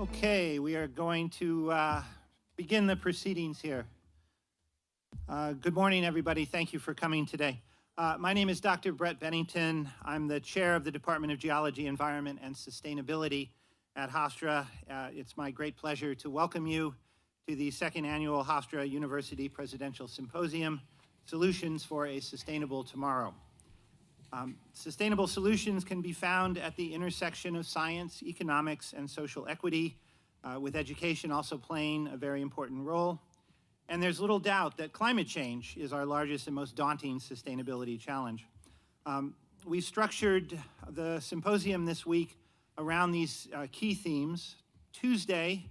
Okay, we are going to begin the proceedings here. Good morning, everybody. Thank you for coming today. My name is Dr. Brett Bennington. I'm the chair of the Department of Geology, Environment, and Sustainability at Hofstra. It's my great pleasure to welcome you to the second annual Hofstra University Presidential Symposium, Solutions for a Sustainable Tomorrow. Sustainable solutions can be found at the intersection of science, economics, and social equity, with education also playing a very important role. And there's little doubt that climate change is our largest and most daunting sustainability challenge. We structured the symposium this week around these key themes. Tuesday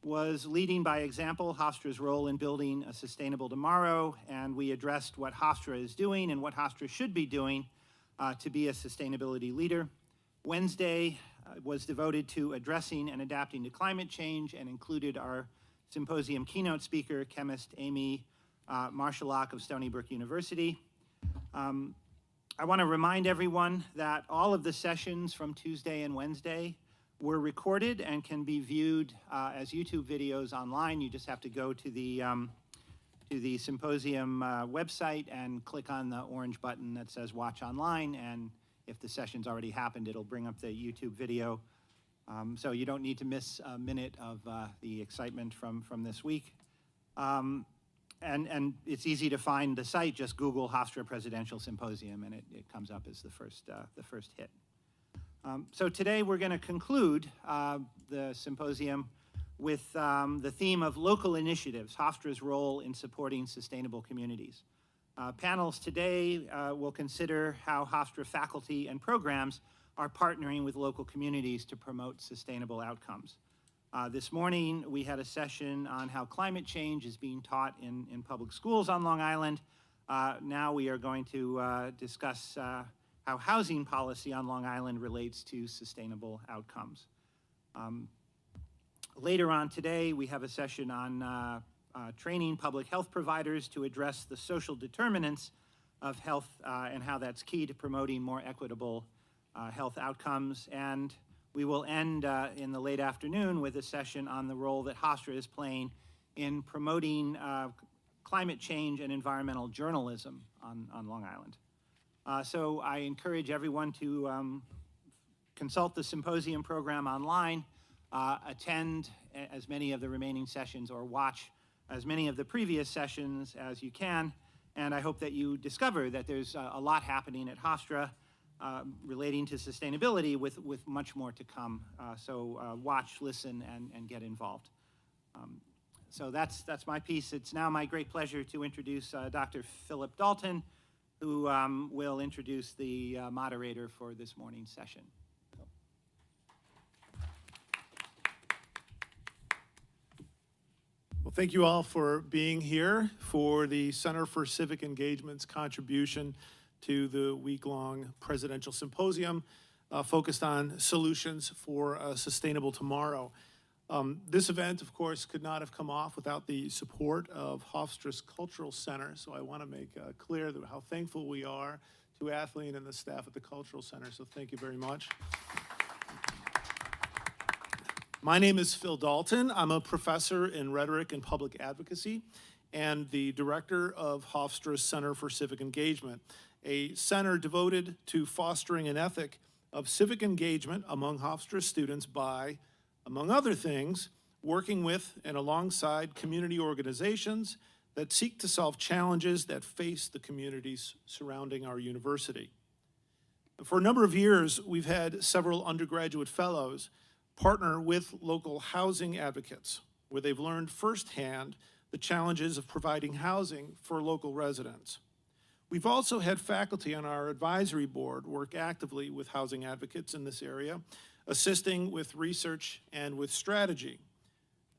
was Leading by Example, Hofstra's role in building a sustainable tomorrow, and we addressed what Hofstra is doing and what Hofstra should be doing to be a sustainability leader. Wednesday was devoted to addressing and adapting to climate change and included our symposium keynote speaker, chemist Amy Marshallock of Stony Brook University. I want to remind everyone that all of the sessions from Tuesday and Wednesday were recorded and can be viewed as YouTube videos online. You just have to go to the symposium website and click on the orange button that says Watch Online, and if the session's already happened, it'll bring up the YouTube video. So you don't need to miss a minute of the excitement from this week. And it's easy to find the site. Just Google Hofstra Presidential Symposium, and it comes up as the first hit. So today we're going to conclude the symposium with the theme of local initiatives, Hofstra's role in supporting sustainable communities. Panels today will consider how Hofstra faculty and programs are partnering with local communities to promote sustainable outcomes. This morning, we had a session on how climate change is being taught in public schools on Long Island. Now we are going to discuss how housing policy on Long Island relates to sustainable outcomes. Later on today, we have a session on training public health providers to address the social determinants of health and how that's key to promoting more equitable health outcomes. And we will end in the late afternoon with a session on the role that Hofstra is playing in promoting climate change and environmental journalism on Long Island. So I encourage everyone to consult the symposium program online, attend as many of the remaining sessions, or watch as many of the previous sessions as you can. And I hope that you discover that there's a lot happening at Hofstra relating to sustainability with much more to come. So watch, listen, and get involved. So that's my piece. It's now my great pleasure to introduce Dr. Philip Dalton, who will introduce the moderator for this morning's session. Well, thank you all for being here for the Center for Civic Engagement's contribution to the week-long presidential symposium focused on solutions for a sustainable tomorrow. This event, of course, could not have come off without the support of Hofstra's Cultural Center, so I want to make clear how thankful we are to Athleen and the staff at the Cultural Center, so thank you very much. My name is Phil Dalton. I'm a professor in rhetoric and public advocacy and the director of Hofstra's Center for Civic Engagement, a center devoted to fostering an ethic of civic engagement among Hofstra students by, among other things, working with and alongside community organizations that seek to solve challenges that face the communities surrounding our university. For a number of years, we've had several undergraduate fellows partner with local housing advocates, where they've learned firsthand the challenges of providing housing for local residents. We've also had faculty on our advisory board work actively with housing advocates in this area, assisting with research and with strategy.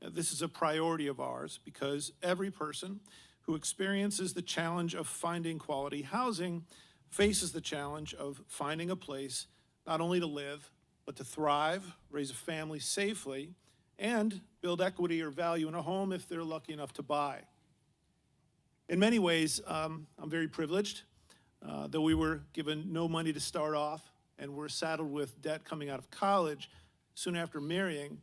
This is a priority of ours because every person who experiences the challenge of finding quality housing faces the challenge of finding a place not only to live, but to thrive, raise a family safely, and build equity or value in a home if they're lucky enough to buy. In many ways, I'm very privileged, though we were given no money to start off and were saddled with debt coming out of college. Soon after marrying,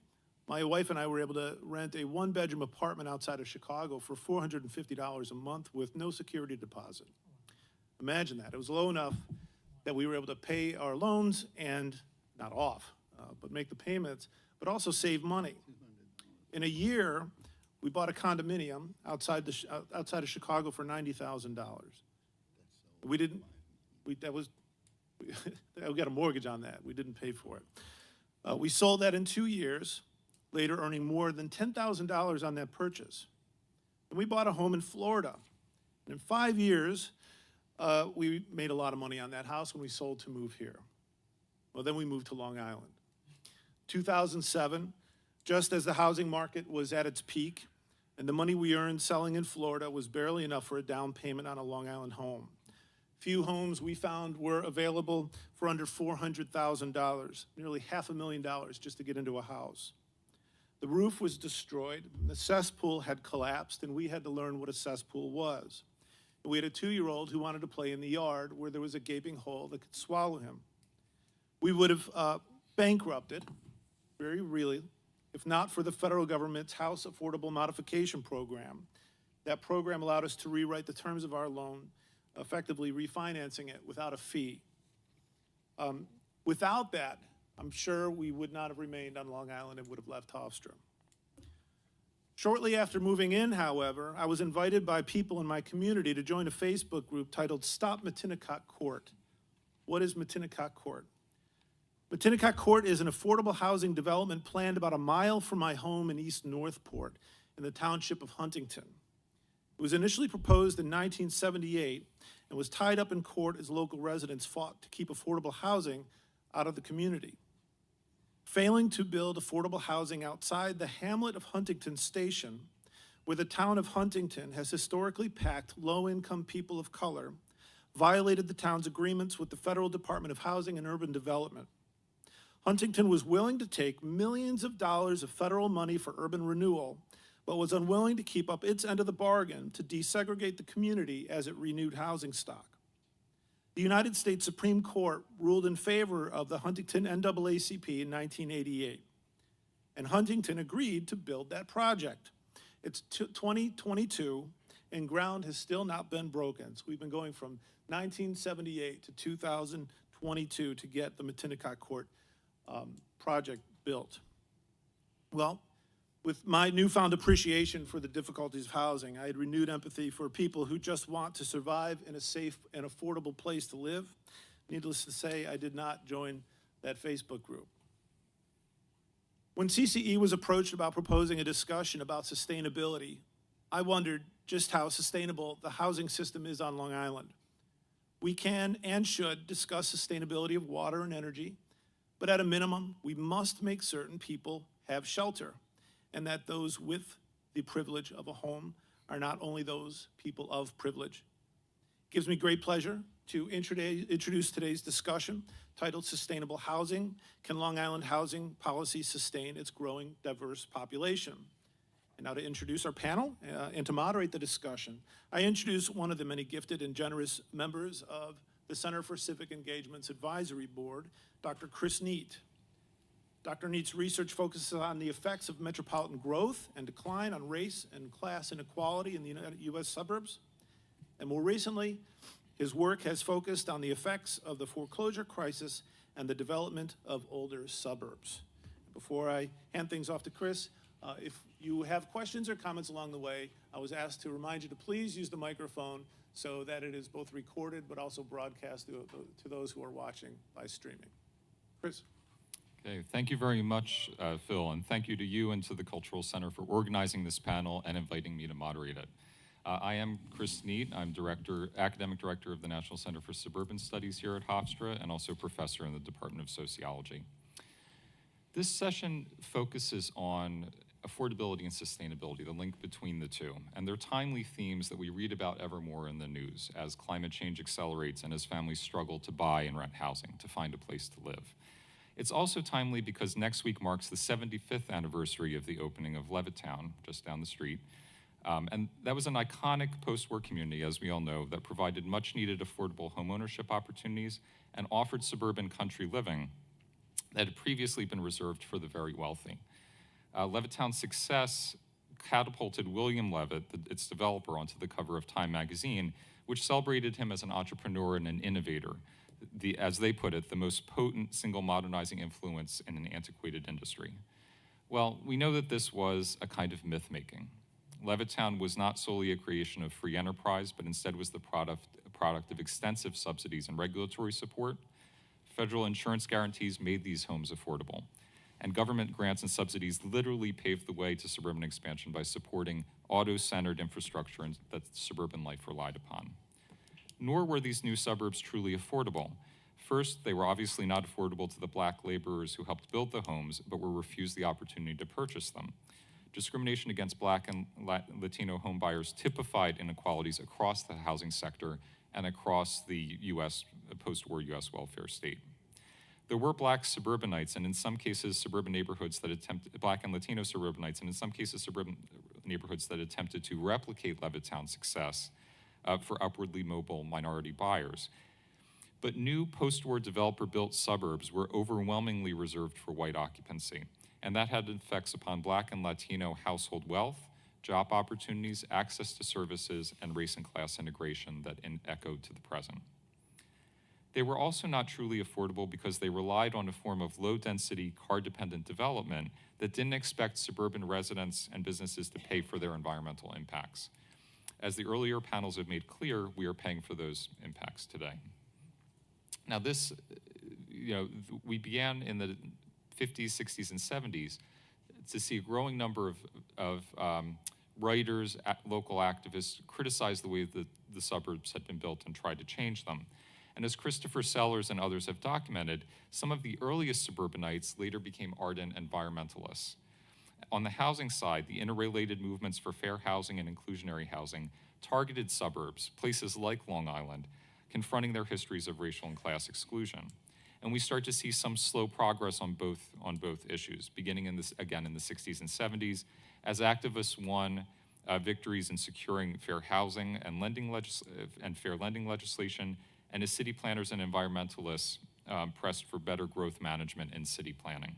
my wife and I were able to rent a one-bedroom apartment outside of Chicago for $450 a month with no security deposit. Imagine that. It was low enough that we were able to pay our loans and, not off, but make the payments, but also save money. In a year, we bought a condominium outside of Chicago for $90,000. We got a mortgage on that. We didn't pay for it. We sold that in 2 years, later earning more than $10,000 on that purchase. And we bought a home in Florida. And in 5 years, we made a lot of money on that house when we sold to move here. Well, then we moved to Long Island. 2007, just as the housing market was at its peak, and the money we earned selling in Florida was barely enough for a down payment on a Long Island home. Few homes we found were available for under $400,000, nearly $500,000 just to get into a house. The roof was destroyed, the cesspool had collapsed, and we had to learn what a cesspool was. We had a 2-year-old who wanted to play in the yard where there was a gaping hole that could swallow him. We would have bankrupted, very really, if not for the federal government's House Affordable Modification Program. That program allowed us to rewrite the terms of our loan, effectively refinancing it without a fee. Without that, I'm sure we would not have remained on Long Island and would have left Hofstra. Shortly after moving in, however, I was invited by people in my community to join a Facebook group titled Stop Matinacock Court. What is Matinacock Court? Matinacock Court is an affordable housing development planned about a mile from my home in East Northport in the Township of Huntington. It was initially proposed in 1978 and was tied up in court as local residents fought to keep affordable housing out of the community. Failing to build affordable housing outside the hamlet of Huntington Station, where the town of Huntington has historically packed low-income people of color, violated the town's agreements with the Federal Department of Housing and Urban Development. Huntington was willing to take millions of dollars of federal money for urban renewal, but was unwilling to keep up its end of the bargain to desegregate the community as it renewed housing stock. The United States Supreme Court ruled in favor of the Huntington NAACP in 1988, and Huntington agreed to build that project. It's 2022, and ground has still not been broken. So we've been going from 1978 to 2022 to get the Matinacock Court project built. Well, with my newfound appreciation for the difficulties of housing, I had renewed empathy for people who just want to survive in a safe and affordable place to live. Needless to say, I did not join that Facebook group. When CCE was approached about proposing a discussion about sustainability, I wondered just how sustainable the housing system is on Long Island. We can and should discuss sustainability of water and energy, but at a minimum, we must make certain people have shelter, and that those with the privilege of a home are not only those people of privilege. It gives me great pleasure to introduce today's discussion titled Sustainable Housing: Can Long Island Housing Policy Sustain Its Growing Diverse Population? And now to introduce our panel and to moderate the discussion, I introduce one of the many gifted and generous members of the Center for Civic Engagement's Advisory Board, Dr. Chris Neidt. Dr. Neidt's research focuses on the effects of metropolitan growth and decline on race and class inequality in the U.S. suburbs. And more recently, his work has focused on the effects of the foreclosure crisis and the development of older suburbs. Before I hand things off to Chris, if you have questions or comments along the way, I was asked to remind you to please use the microphone so that it is both recorded but also broadcast to those who are watching by streaming. Chris. Okay, thank you very much, Phil, and thank you to you and to the Cultural Center for organizing this panel and inviting me to moderate it. I am Chris Neidt. I'm academic director of the National Center for Suburban Studies here at Hofstra and also professor in the Department of Sociology. This session focuses on affordability and sustainability, the link between the two, and they're timely themes that we read about ever more in the news as climate change accelerates and as families struggle to buy and rent housing, to find a place to live. It's also timely because next week marks the 75th anniversary of the opening of Levittown, just down the street. And that was an iconic post-war community, as we all know, that provided much-needed affordable homeownership opportunities and offered suburban country living that had previously been reserved for the very wealthy. Levittown's success catapulted William Levitt, its developer, onto the cover of Time magazine, which celebrated him as an entrepreneur and an innovator, as they put it, the most potent single modernizing influence in an antiquated industry. Well, we know that this was a kind of myth-making. Levittown was not solely a creation of free enterprise, but instead was the product of extensive subsidies and regulatory support. Federal insurance guarantees made these homes affordable, and government grants and subsidies literally paved the way to suburban expansion by supporting auto-centered infrastructure that suburban life relied upon. Nor were these new suburbs truly affordable. First, they were obviously not affordable to the Black laborers who helped build the homes, but were refused the opportunity to purchase them. Discrimination against Black and Latino home buyers typified inequalities across the housing sector and across the post-war US welfare state. There were Black suburbanites, and in some cases, suburban neighborhoods that Black and Latino suburbanites, and in some cases, suburban neighborhoods that attempted to replicate Levittown's success for upwardly mobile minority buyers. But new post-war developer-built suburbs were overwhelmingly reserved for white occupancy, and that had effects upon Black and Latino household wealth, job opportunities, access to services, and race and class integration that echoed to the present. They were also not truly affordable because they relied on a form of low-density, car-dependent development that didn't expect suburban residents and businesses to pay for their environmental impacts. As the earlier panels have made clear, we are paying for those impacts today. Now this, we began in the 50s, 60s, and 70s to see a growing number of writers, local activists criticize the way that the suburbs had been built and tried to change them. And as Christopher Sellers and others have documented, some of the earliest suburbanites later became ardent environmentalists. On the housing side, the interrelated movements for fair housing and inclusionary housing targeted suburbs, places like Long Island, confronting their histories of racial and class exclusion. And we start to see some slow progress on both issues, beginning in the 60s and 70s, as activists won victories in securing fair housing and fair lending legislation, and as city planners and environmentalists pressed for better growth management in city planning.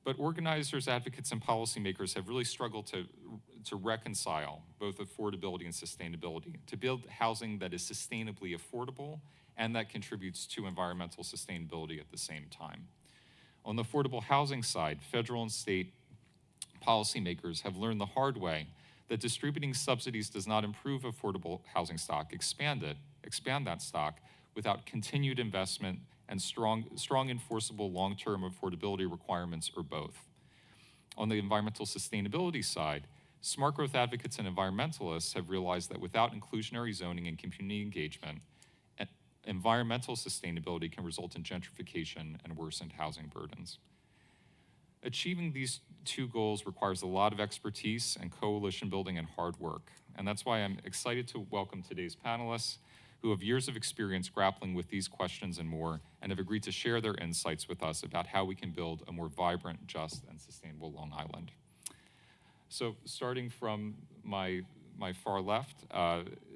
But organizers, advocates, and policymakers have really struggled to reconcile both affordability and sustainability, to build housing that is sustainably affordable and that contributes to environmental sustainability at the same time. On the affordable housing side, federal and state policymakers have learned the hard way that distributing subsidies does not improve affordable housing stock, expand that stock without continued investment and strong enforceable long-term affordability requirements, or both. On the environmental sustainability side, smart growth advocates and environmentalists have realized that without inclusionary zoning and community engagement, environmental sustainability can result in gentrification and worsened housing burdens. Achieving these two goals requires a lot of expertise and coalition building and hard work. And that's why I'm excited to welcome today's panelists, who have years of experience grappling with these questions and more, and have agreed to share their insights with us about how we can build a more vibrant, just, and sustainable Long Island. So starting from my far left,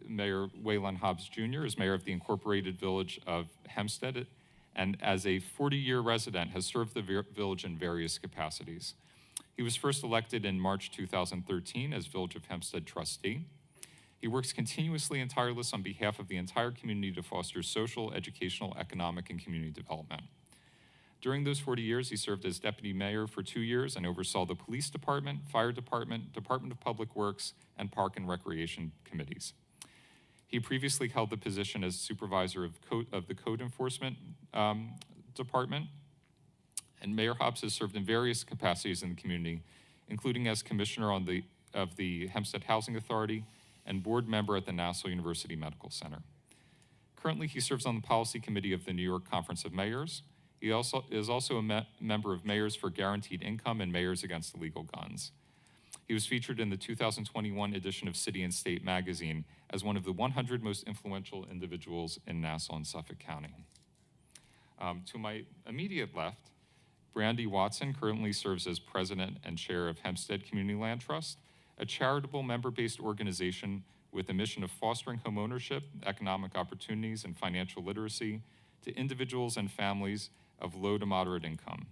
Mayor Whalen Hobbs Jr. is mayor of the incorporated village of Hempstead, and as a 40-year resident has served the village in various capacities. He was first elected in March 2013 as Village of Hempstead trustee. He works continuously and tireless on behalf of the entire community to foster social, educational, economic, and community development. During those 40 years, he served as deputy mayor for 2 years and oversaw the police department, fire department, Department of Public Works, and park and recreation committees. He previously held the position as supervisor of the code enforcement department, and Mayor Hobbs has served in various capacities in the community, including as commissioner of the Hempstead Housing Authority and board member at the Nassau University Medical Center. Currently, he serves on the policy committee of the New York Conference of Mayors. He is also a member of Mayors for Guaranteed Income and Mayors Against Illegal Guns. He was featured in the 2021 edition of City and State magazine as one of the 100 most influential individuals in Nassau and Suffolk County. To my immediate left, Brandy Watson currently serves as president and chair of Hempstead Community Land Trust, a charitable member-based organization with a mission of fostering homeownership, economic opportunities, and financial literacy to individuals and families of low to moderate income.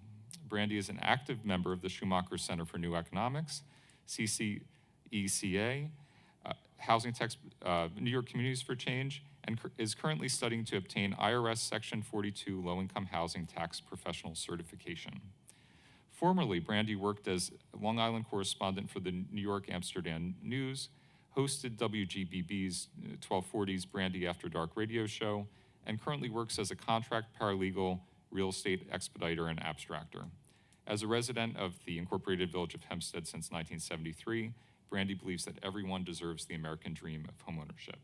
Brandy is an active member of the Schumacher Center for New Economics, CCECA, New York Communities for Change, and is currently studying to obtain IRS Section 42 low-income housing tax professional certification. Formerly, Brandy worked as Long Island correspondent for the New York Amsterdam News, hosted WGBB's 1240's Brandy After Dark radio show, and currently works as a contract paralegal, real estate expediter, and abstractor. As a resident of the incorporated village of Hempstead since 1973, Brandy believes that everyone deserves the American dream of homeownership.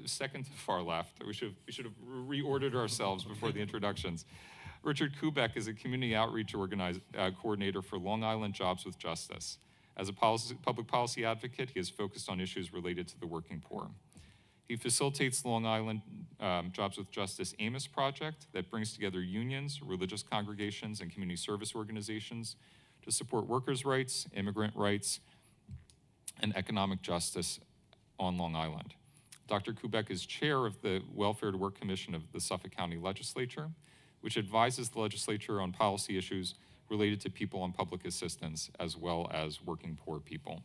Second to far left, we should have reordered ourselves before the introductions. Richard Kubek is a community outreach coordinator for Long Island Jobs with Justice. As a public policy advocate, he is focused on issues related to the working poor. He facilitates Long Island Jobs with Justice Amos project that brings together unions, religious congregations, and community service organizations to support workers' rights, immigrant rights, and economic justice on Long Island. Dr. Kubek is chair of the Welfare to Work Commission of the Suffolk County Legislature, which advises the legislature on policy issues related to people on public assistance as well as working poor people.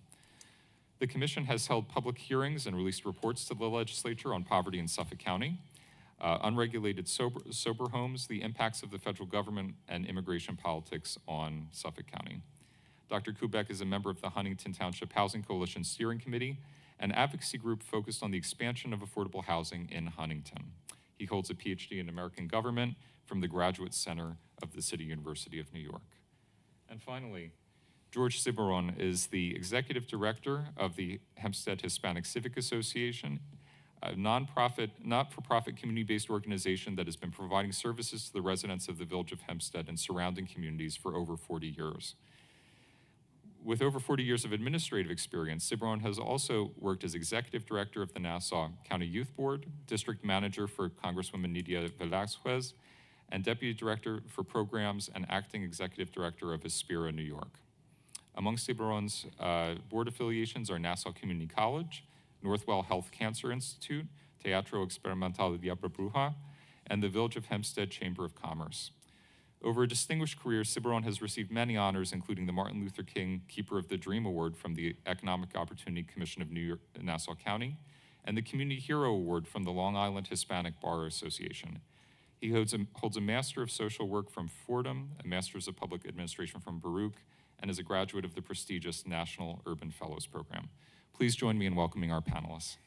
The commission has held public hearings and released reports to the legislature on poverty in Suffolk County, unregulated sober homes, the impacts of the federal government, and immigration politics on Suffolk County. Dr. Kubek is a member of the Huntington Township Housing Coalition Steering Committee, an advocacy group focused on the expansion of affordable housing in Huntington. He holds a PhD in American government from the Graduate Center of the City University of New York. And finally, George Ciberon is the executive director of the Hempstead Hispanic Civic Association, a not-for-profit community-based organization that has been providing services to the residents of the village of Hempstead and surrounding communities for over 40 years. With over 40 years of administrative experience, Ciberon has also worked as executive director of the Nassau County Youth Board, district manager for Congresswoman Nydia Velázquez, and deputy director for programs and acting executive director of Aspira, New York. Among Ciberon's board affiliations are Nassau Community College, Northwell Health Cancer Institute, Teatro Experimental Diablo Bruja, and the Village of Hempstead Chamber of Commerce. Over a distinguished career, Ciberon has received many honors, including the Martin Luther King Keeper of the Dream Award from the Economic Opportunity Commission of Nassau County, and the Community Hero Award from the Long Island Hispanic Bar Association. He holds a Master of Social Work from Fordham, a Master's of Public Administration from Baruch, and is a graduate of the prestigious National Urban Fellows Program. Please join me in welcoming our panelists.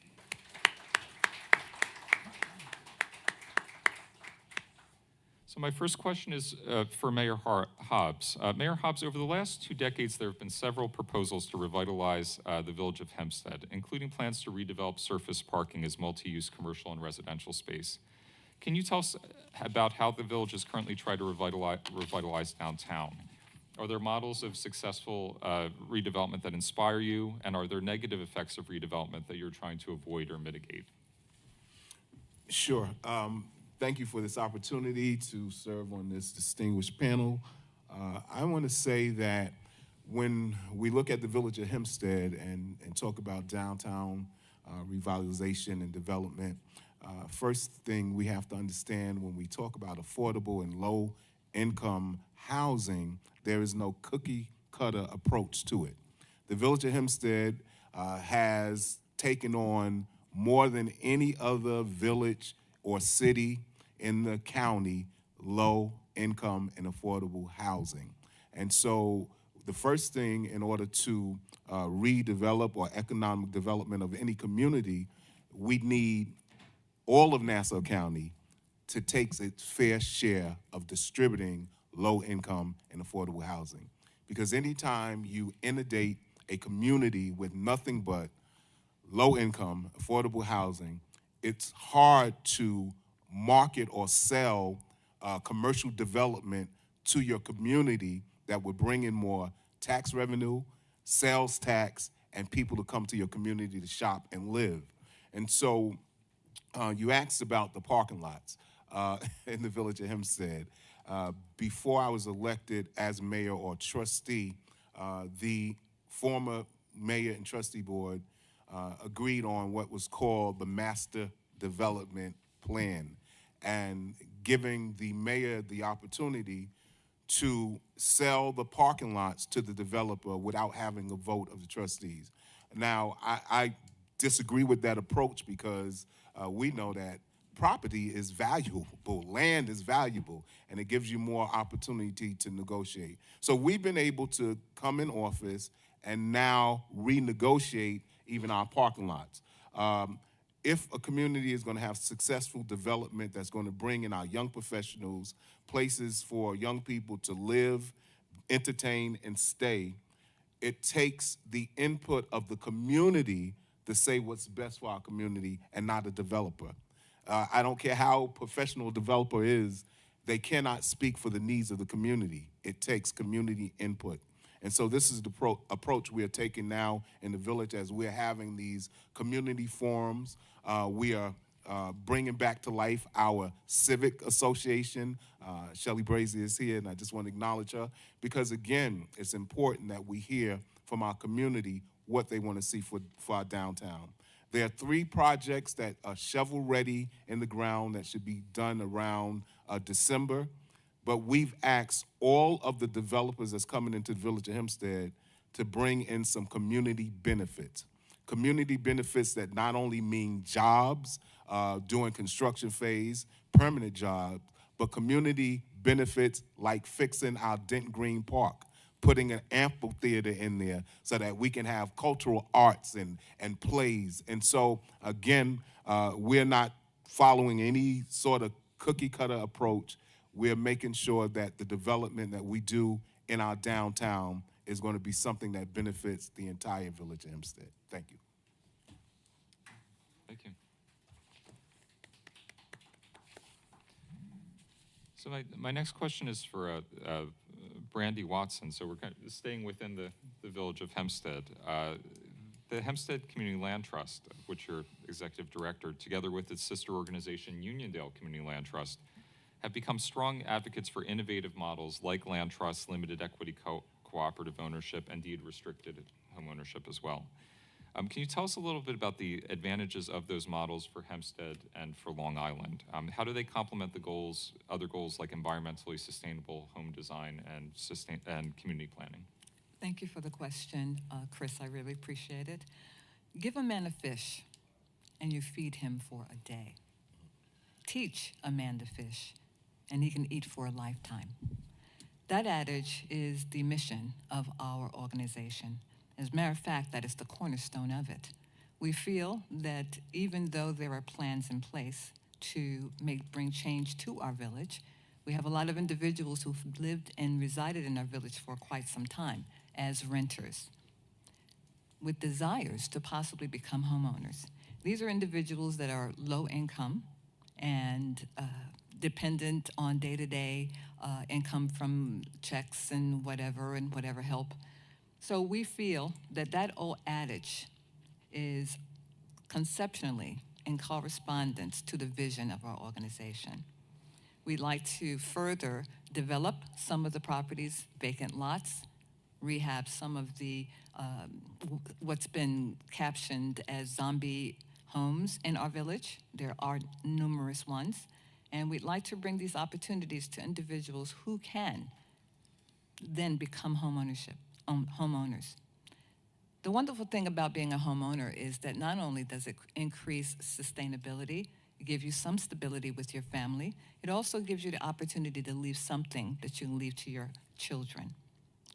So my first question is for Mayor Hobbs. Mayor Hobbs, over the last 2 decades, there have been several proposals to revitalize the village of Hempstead, including plans to redevelop surface parking as multi-use commercial and residential space. Can you tell us about how the village is currently trying to revitalize downtown? Are there models of successful redevelopment that inspire you, and are there negative effects of redevelopment that you're trying to avoid or mitigate? Sure. Thank you for this opportunity to serve on this distinguished panel. I want to say that when we look at the village of Hempstead and talk about downtown revitalization and development, first thing we have to understand when we talk about affordable and low-income housing, there is no cookie-cutter approach to it. The village of Hempstead has taken on more than any other village or city in the county, low income and affordable housing. And so the first thing in order to redevelop or economic development of any community, we need all of Nassau County to take its fair share of distributing low income and affordable housing. Because anytime you inundate a community with nothing but low income, affordable housing, it's hard to market or sell commercial development to your community that would bring in more tax revenue, sales tax, and people to come to your community to shop and live. And so you asked about the parking lots in the village of Hempstead. Before I was elected as mayor or trustee, the former mayor and trustee board agreed on what was called the Master Development Plan, and giving the mayor the opportunity to sell the parking lots to the developer without having a vote of the trustees. Now, I disagree with that approach because we know that property is valuable, land is valuable, and it gives you more opportunity to negotiate. So we've been able to come in office and now renegotiate even our parking lots. If a community is going to have successful development that's going to bring in our young professionals, places for young people to live, entertain, and stay, it takes the input of the community to say what's best for our community and not a developer. I don't care how professional a developer is, they cannot speak for the needs of the community. It takes community input. And so this is the approach we are taking now in the village as we're having these community forums. We are bringing back to life our Civic Association. Shelley Brazy is here, and I just want to acknowledge her because, again, it's important that we hear from our community what they want to see for our downtown. There are 3 projects that are shovel-ready in the ground that should be done around December. But we've asked all of the developers that's coming into the village of Hempstead to bring in some community benefits. Community benefits that not only mean jobs during construction phase, permanent jobs, but community benefits like fixing our Dent Green Park, putting an amphitheater in there so that we can have cultural arts and plays. And so, again, we're not following any sort of cookie-cutter approach. We're making sure that the development that we do in our downtown is going to be something that benefits the entire village of Hempstead. Thank you. Thank you. So my next question is for Brandy Watson. So we're kind of staying within the village of Hempstead. The Hempstead Community Land Trust, which you're executive director, together with its sister organization, Uniondale Community Land Trust, have become strong advocates for innovative models like land trusts, limited equity cooperative ownership, and deed restricted home ownership as well. Can you tell us a little bit about the advantages of those models for Hempstead and for Long Island? How do they complement the goals, other goals like environmentally sustainable home design and community planning? Thank you for the question, Chris. I really appreciate it. Give a man a fish, and you feed him for a day. Teach a man to fish, and he can eat for a lifetime. That adage is the mission of our organization. As a matter of fact, that is the cornerstone of it. We feel that even though there are plans in place to bring change to our village, we have a lot of individuals who've lived and resided in our village for quite some time as renters with desires to possibly become homeowners. These are individuals that are low income and dependent on day-to-day income from checks and whatever help. So we feel that that old adage is conceptually in correspondence to the vision of our organization. We'd like to further develop some of the properties, vacant lots, rehab some of the what's been captioned as zombie homes in our village. There are numerous ones. And we'd like to bring these opportunities to individuals who can then become homeowners. The wonderful thing about being a homeowner is that not only does it increase sustainability, it gives you some stability with your family, it also gives you the opportunity to leave something that you can leave to your children,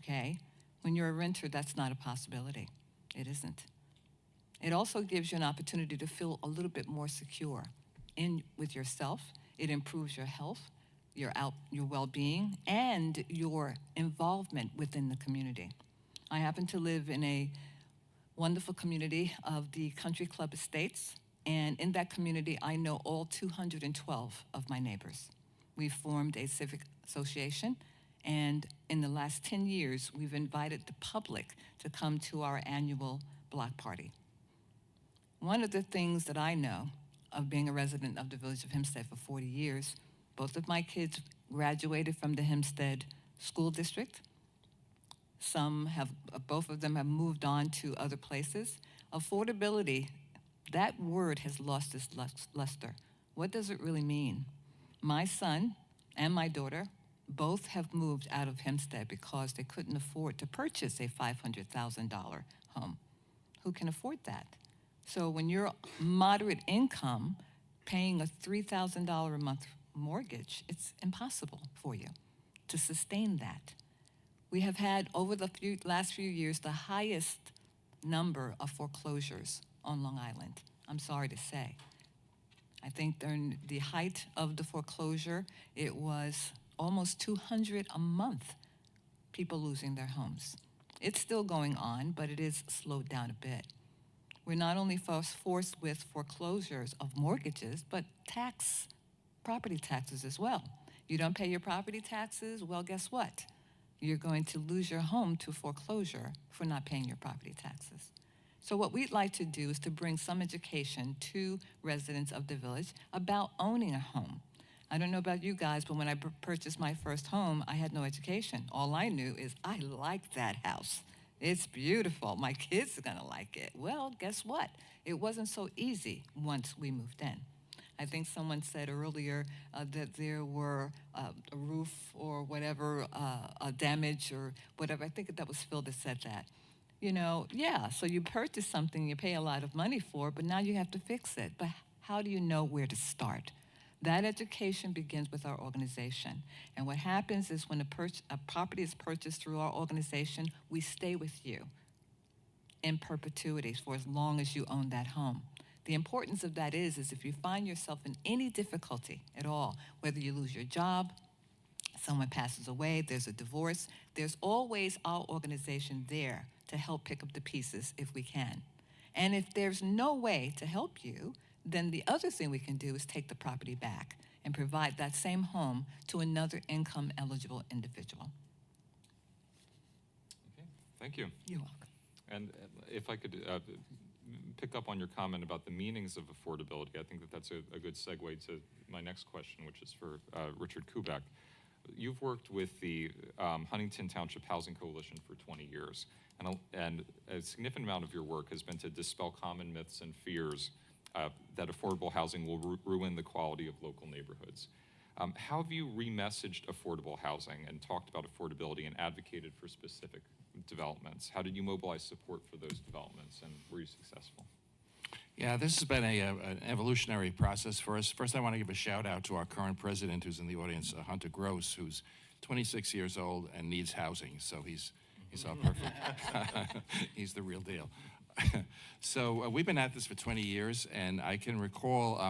okay? When you're a renter, that's not a possibility. It isn't. It also gives you an opportunity to feel a little bit more secure with yourself. It improves your health, your well-being, and your involvement within the community. I happen to live in a wonderful community of the Country Club Estates, and in that community, I know all 212 of my neighbors. We've formed a civic association, and in the last 10 years, we've invited the public to come to our annual block party. One of the things that I know of being a resident of the village of Hempstead for 40 years, both of my kids graduated from the Hempstead School District. Both of them have moved on to other places. Affordability, that word has lost its luster. What does it really mean? My son and my daughter Both have moved out of Hempstead because they couldn't afford to purchase a $500,000 home. Who can afford that? So when you're moderate income, paying a $3,000 a month mortgage, it's impossible for you to sustain that. We have had, over the last few years, the highest number of foreclosures on Long Island, I'm sorry to say. I think during the height of the foreclosure, it was almost 200 a month, people losing their homes. It's still going on, but it is slowed down a bit. We're not only forced with foreclosures of mortgages, but property taxes as well. You don't pay your property taxes, well, guess what? You're going to lose your home to foreclosure for not paying your property taxes. So what we'd like to do is to bring some education to residents of the village about owning a home. I don't know about you guys, but when I purchased my first home, I had no education. All I knew is I like that house. It's beautiful. My kids are gonna like it. Well, guess what? It wasn't so easy once we moved in. I think someone said earlier that there were a roof or whatever, a damage or whatever. I think that was Phil that said that. You know, yeah, so you purchase something you pay a lot of money for, but now you have to fix it. But how do you know where to start? That education begins with our organization. And what happens is when a property is purchased through our organization, we stay with you in perpetuity for as long as you own that home. The importance of that is if you find yourself in any difficulty at all, whether you lose your job, someone passes away, there's a divorce, there's always our organization there to help pick up the pieces if we can. And if there's no way to help you, then the other thing we can do is take the property back and provide that same home to another income-eligible individual. Okay, thank you. You're welcome. And if I could pick up on your comment about the meanings of affordability, I think that that's a good segue to my next question, which is for Richard Kubek. You've worked with the Huntington Township Housing Coalition for 20 years, and a significant amount of your work has been to dispel common myths and fears that affordable housing will ruin the quality of local neighborhoods. How have you remessaged affordable housing and talked about affordability and advocated for specific developments? How did you mobilize support for those developments, and were you successful? Yeah, this has been an evolutionary process for us. First, I want to give a shout out to our current president who's in the audience, Hunter Gross, who's 26 years old and needs housing, so he's all perfect. He's the real deal. So we've been at this for 20 years, and I can recall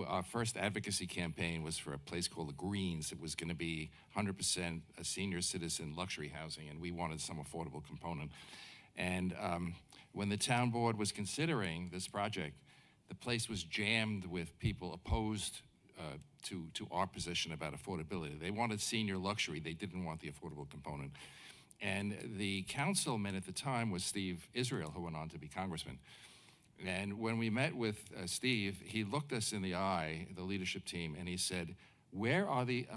our first advocacy campaign was for a place called the Greens. It was going to be 100% a senior citizen luxury housing, and we wanted some affordable component. And when the town board was considering this project, the place was jammed with people opposed to our position about affordability. They wanted senior luxury. They didn't want the affordable component. And the councilman at the time was Steve Israel, who went on to be congressman. And when we met with Steve, he looked us in the eye, the leadership team, and he said, where are the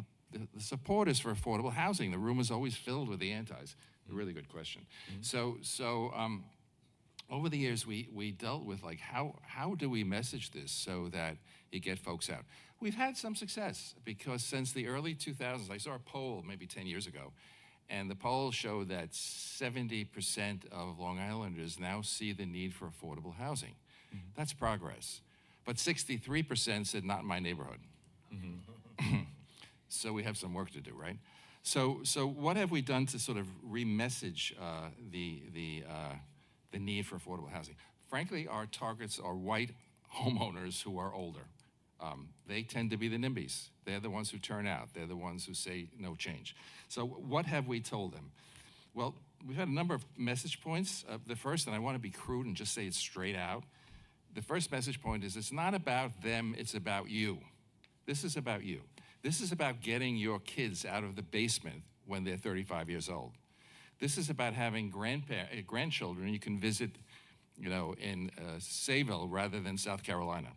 supporters for affordable housing? The room is always filled with the antis. A really good question. Mm-hmm. So over the years, we dealt with like, how do we message this so that you get folks out? We've had some success because since the early 2000s, I saw a poll maybe 10 years ago, and the poll showed that 70% of Long Islanders now see the need for affordable housing. Mm-hmm. That's progress. But 63% said, not in my neighborhood. Mm-hmm. So we have some work to do, right? So what have we done to sort of remessage the need for affordable housing? Frankly, our targets are white homeowners who are older. They tend to be the NIMBYs. They're the ones who turn out. They're the ones who say no change. So what have we told them? Well, we've had a number of message points. The first, and I want to be crude and just say it straight out, the first message point is it's not about them, it's about you. This is about you. This is about getting your kids out of the basement when they're 35 years old. This is about having grandchildren you can visit, in Sayville rather than South Carolina.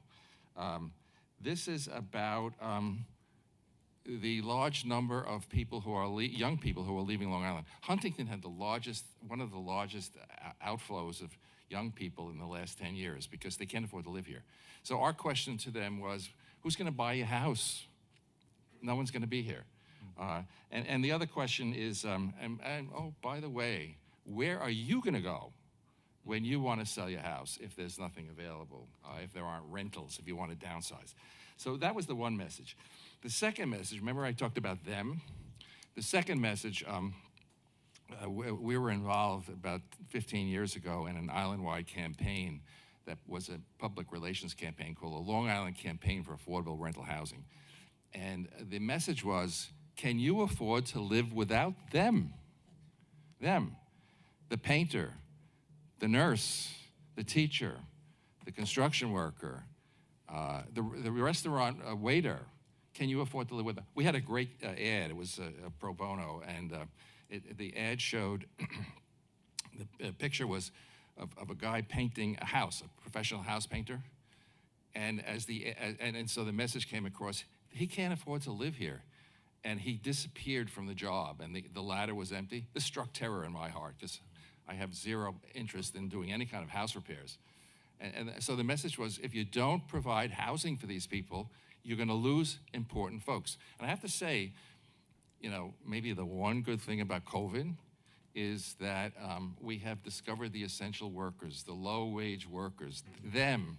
This is about the large number of people who are young people who are leaving Long Island. Huntington had one of the largest outflows of young people in the last 10 years because they can't afford to live here. So our question to them was, who's going to buy your house? No one's going to be here. And the other question is, oh, by the way, where are you going to go when you want to sell your house if there's nothing available, if there aren't rentals, if you want to downsize? So that was the one message. The second message, remember I talked about them? The second message, we were involved about 15 years ago in an island-wide campaign that was a public relations campaign called the Long Island Campaign for Affordable Rental Housing. And the message was, can you afford to live without them? Them, the painter, the nurse, the teacher, the construction worker, the restaurant waiter. Can you afford to live with them? We had a great ad. It was a pro bono, and the ad showed, the picture was of a guy painting a house, a professional house painter. And so the message came across, he can't afford to live here. And he disappeared from the job, and the ladder was empty. This struck terror in my heart, because I have zero interest in doing any kind of house repairs. And so the message was, if you don't provide housing for these people, you're going to lose important folks. And I have to say, you know, maybe the one good thing about COVID is that we have discovered the essential workers, the low-wage workers, them,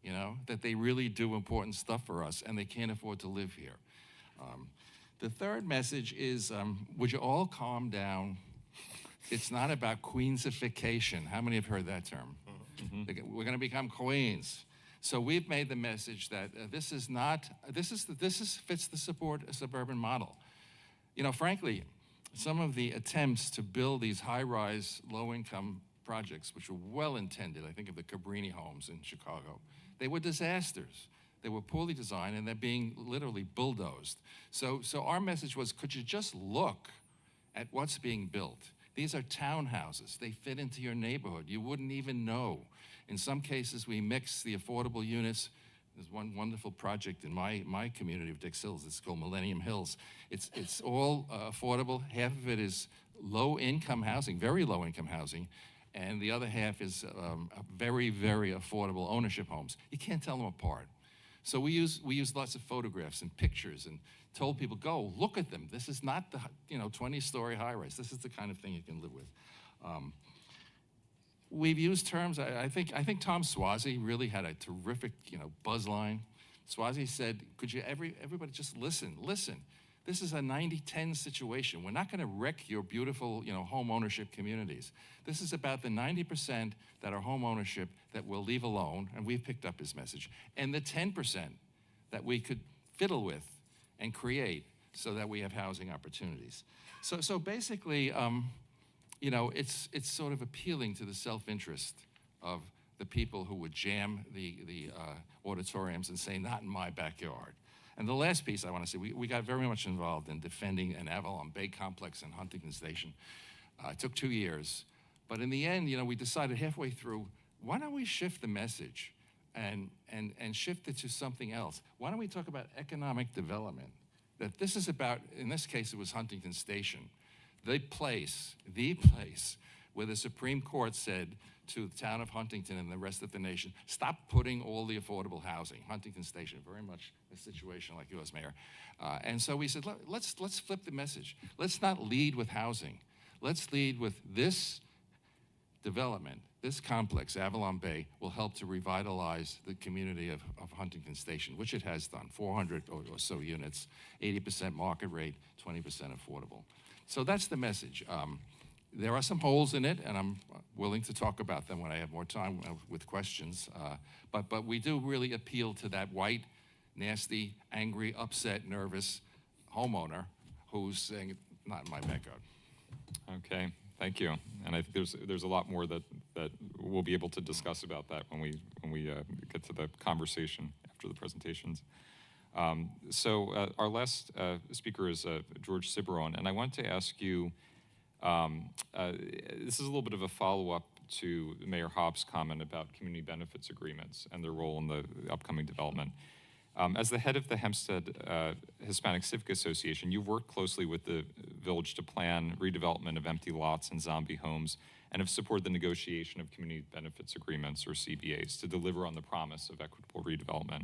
you know, that they really do important stuff for us, and they can't afford to live here. The third message is, would you all calm down? It's not about queensification. How many have heard that term? Mm-hmm. We're going to become queens. So we've made the message that this fits the suburban model. You know, frankly, some of the attempts to build these high-rise, low-income projects, which were well-intended, I think of the Cabrini homes in Chicago, they were disasters. They were poorly designed, and they're being literally bulldozed. So our message was, could you just look at what's being built? These are townhouses. They fit into your neighborhood. You wouldn't even know. In some cases, we mix the affordable units. There's one wonderful project in my community of Dix Hills. It's called Millennium Hills. It's all affordable. Half of it is low-income housing, very low-income housing, and the other half is very, very affordable ownership homes. You can't tell them apart. So we use lots of photographs and pictures and told people, go, look at them. This is not the 20-story high-rise. This is the kind of thing you can live with. We've used terms, I think Tom Swazi really had a terrific, buzz line. Swazi said, could you, everybody just listen. This is a 90-10 situation. We're not gonna wreck your beautiful, home ownership communities. This is about the 90% that are home ownership that we'll leave alone, and we've picked up his message, and the 10% that we could fiddle with and create so that we have housing opportunities. So basically, it's sort of appealing to the self-interest of the people who would jam the auditoriums and say, not in my backyard. And the last piece I want to say, we got very much involved in defending an Avalon Bay complex in Huntington Station. It took 2 years. But in the end, we decided halfway through, why don't we shift the message and shift it to something else? Why don't we talk about economic development? That this is about, in this case, it was Huntington Station. The place where the Supreme Court said to the town of Huntington and the rest of the nation, stop putting all the affordable housing. Huntington Station, very much a situation like yours, Mayor. And so we said, let's flip the message. Let's not lead with housing. Let's lead with this development. This complex, Avalon Bay, will help to revitalize the community of Huntington Station, which it has done, 400 or so units, 80% market rate, 20% affordable. So that's the message. There are some holes in it, and I'm willing to talk about them when I have more time with questions. But we do really appeal to that white, nasty, angry, upset, nervous homeowner who's saying, not in my backyard. Okay, thank you. And I think there's a lot more that we'll be able to discuss about that when we get to the conversation after the presentations. So our last speaker is George Ciberone, and I want to ask you, this is a little bit of a follow-up to Mayor Hobbs' comment about community benefits agreements and their role in the upcoming development. As the head of the Hempstead Hispanic Civic Association, you've worked closely with the village to plan redevelopment of empty lots and zombie homes and have supported the negotiation of community benefits agreements, or CBAs, to deliver on the promise of equitable redevelopment.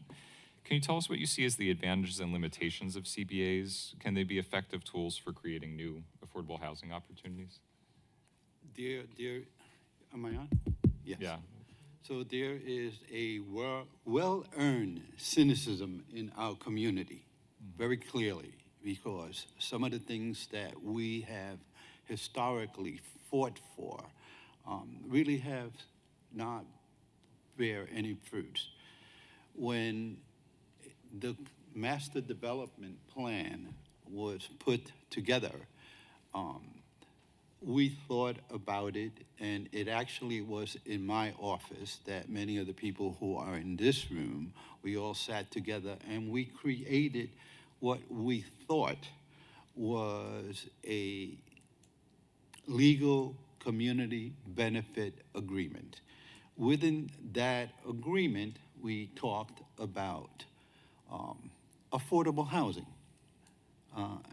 Can you tell us what you see as the advantages and limitations of CBAs? Can they be effective tools for creating new affordable housing opportunities? Am I on? Yes. Yeah. So there is a well-earned cynicism in our community, very clearly, because some of the things that we have historically fought for really have not bear any fruits. When the master development plan was put together, we thought about it, and it actually was in my office that many of the people who are in this room, we all sat together and we created what we thought was a legal community benefit agreement. Within that agreement, we talked about affordable housing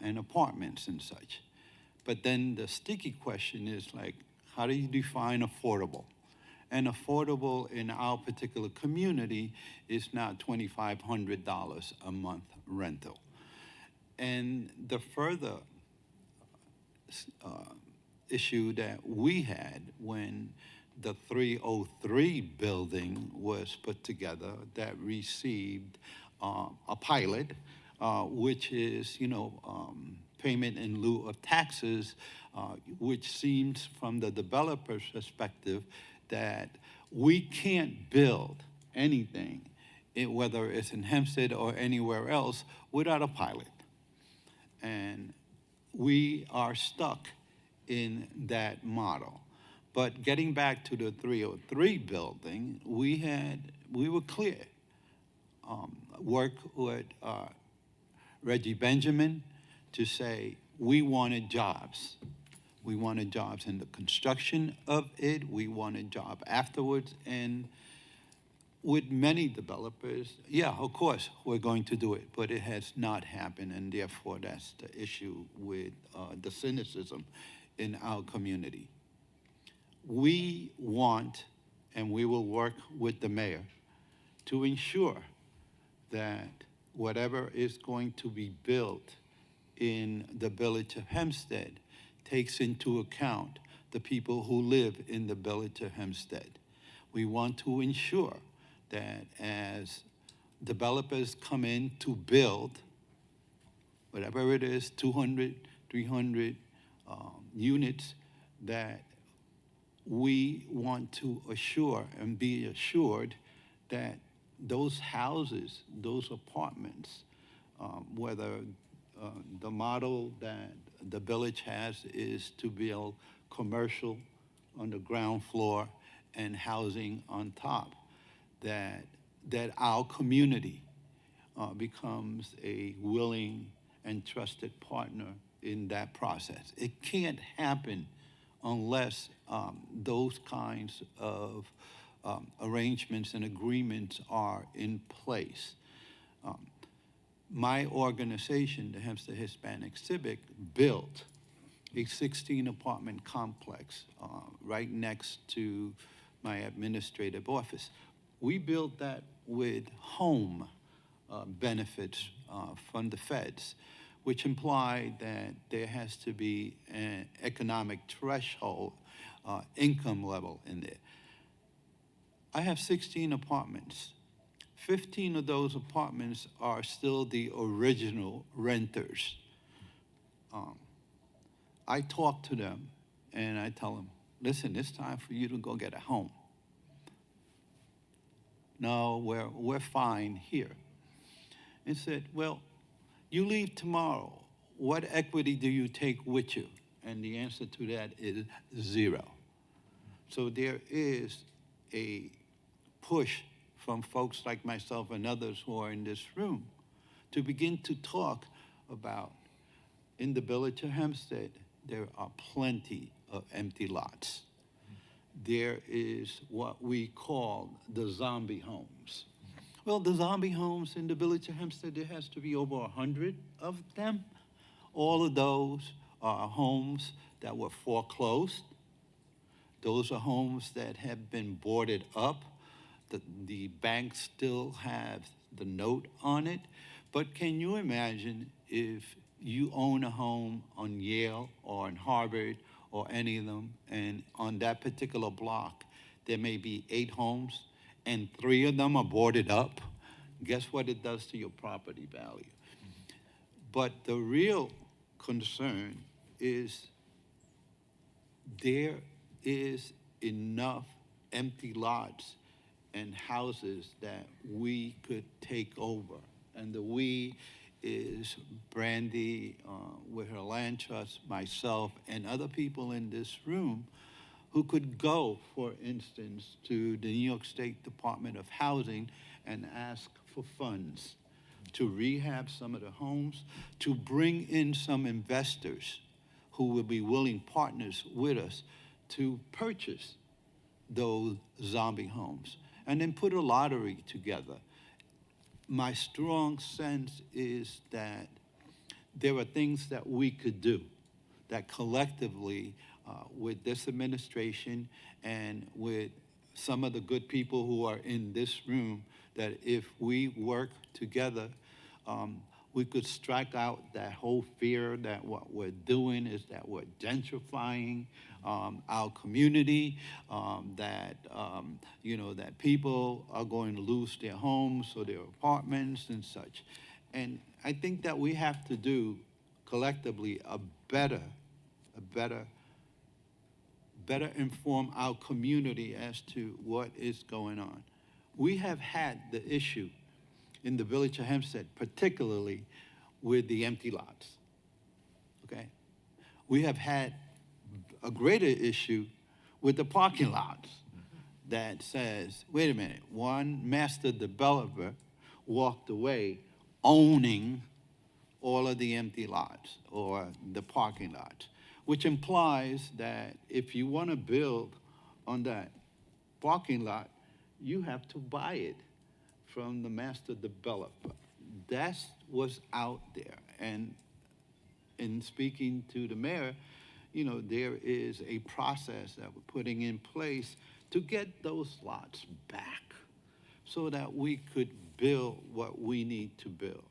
and apartments and such. But then the sticky question is like, how do you define affordable? And affordable in our particular community is now $2,500 a month rental. And the further issue that we had when the 303 building was put together that received a pilot, which is, payment in lieu of taxes, which seems from the developer's perspective that we can't build anything, whether it's in Hempstead or anywhere else, without a pilot. And we are stuck in that model. But getting back to the 303 building, we were clear. Work with Reggie Benjamin to say we wanted jobs. We wanted jobs in the construction of it. We wanted job afterwards. And with many developers, yeah, of course, we're going to do it, but it has not happened, and therefore that's the issue with the cynicism in our community. We want, and we will work with the mayor to ensure that whatever is going to be built in the village of Hempstead takes into account the people who live in the village of Hempstead. We want to ensure that as developers come in to build, whatever it is, 200, 300 units, that we want to assure and be assured that those houses, those apartments, whether the model that the village has is to build commercial on the ground floor and housing on top, that our community becomes a willing and trusted partner in that process. It can't happen unless those kinds of arrangements and agreements are in place. My organization, the Hempstead Hispanic Civic, built a 16-apartment complex right next to my administrative office. We built that with home benefits from the feds, which implied that there has to be an economic threshold, income level in there. I have 16 apartments. 15 of those apartments are still the original renters. I talk to them and I tell them, listen, it's time for you to go get a home. No, we're fine here. And said, well, you leave tomorrow. What equity do you take with you? And the answer to that is zero. So there is a push from folks like myself and others who are in this room to begin to talk about, in the village of Hempstead, there are plenty of empty lots. There is what we call the zombie homes. Well, the zombie homes in the village of Hempstead, there has to be over 100 of them. All of those are homes that were foreclosed. Those are homes that have been boarded up. The banks still have the note on it. But can you imagine if you own a home on Yale or on Harvard or any of them, and on that particular block, there may be 8 homes and 3 of them are boarded up? Guess what it does to your property value? But the real concern is there is enough empty lots and houses that we could take over. And the we is Brandy with her land trust, myself, and other people in this room who could go, for instance, to the New York State Department of Housing and ask for funds to rehab some of the homes, to bring in some investors who will be willing partners with us to purchase those zombie homes, and then put a lottery together. My strong sense is that there are things that we could do that collectively, with this administration and with some of the good people who are in this room, that if we work together, we could strike out that whole fear that what we're doing is that we're gentrifying our community, that that people are going to lose their homes or their apartments and such. And I think that we have to do collectively a better inform our community as to what is going on. We have had the issue in the village of Hempstead, particularly with the empty lots, okay? We have had a greater issue with the parking lots that says, wait a minute, one master developer walked away owning all of the empty lots or the parking lots, which implies that if you want to build on that parking lot, you have to buy it from the master developer. That's what's out there. And in speaking to the mayor, there is a process that we're putting in place to get those lots back so that we could build what we need to build.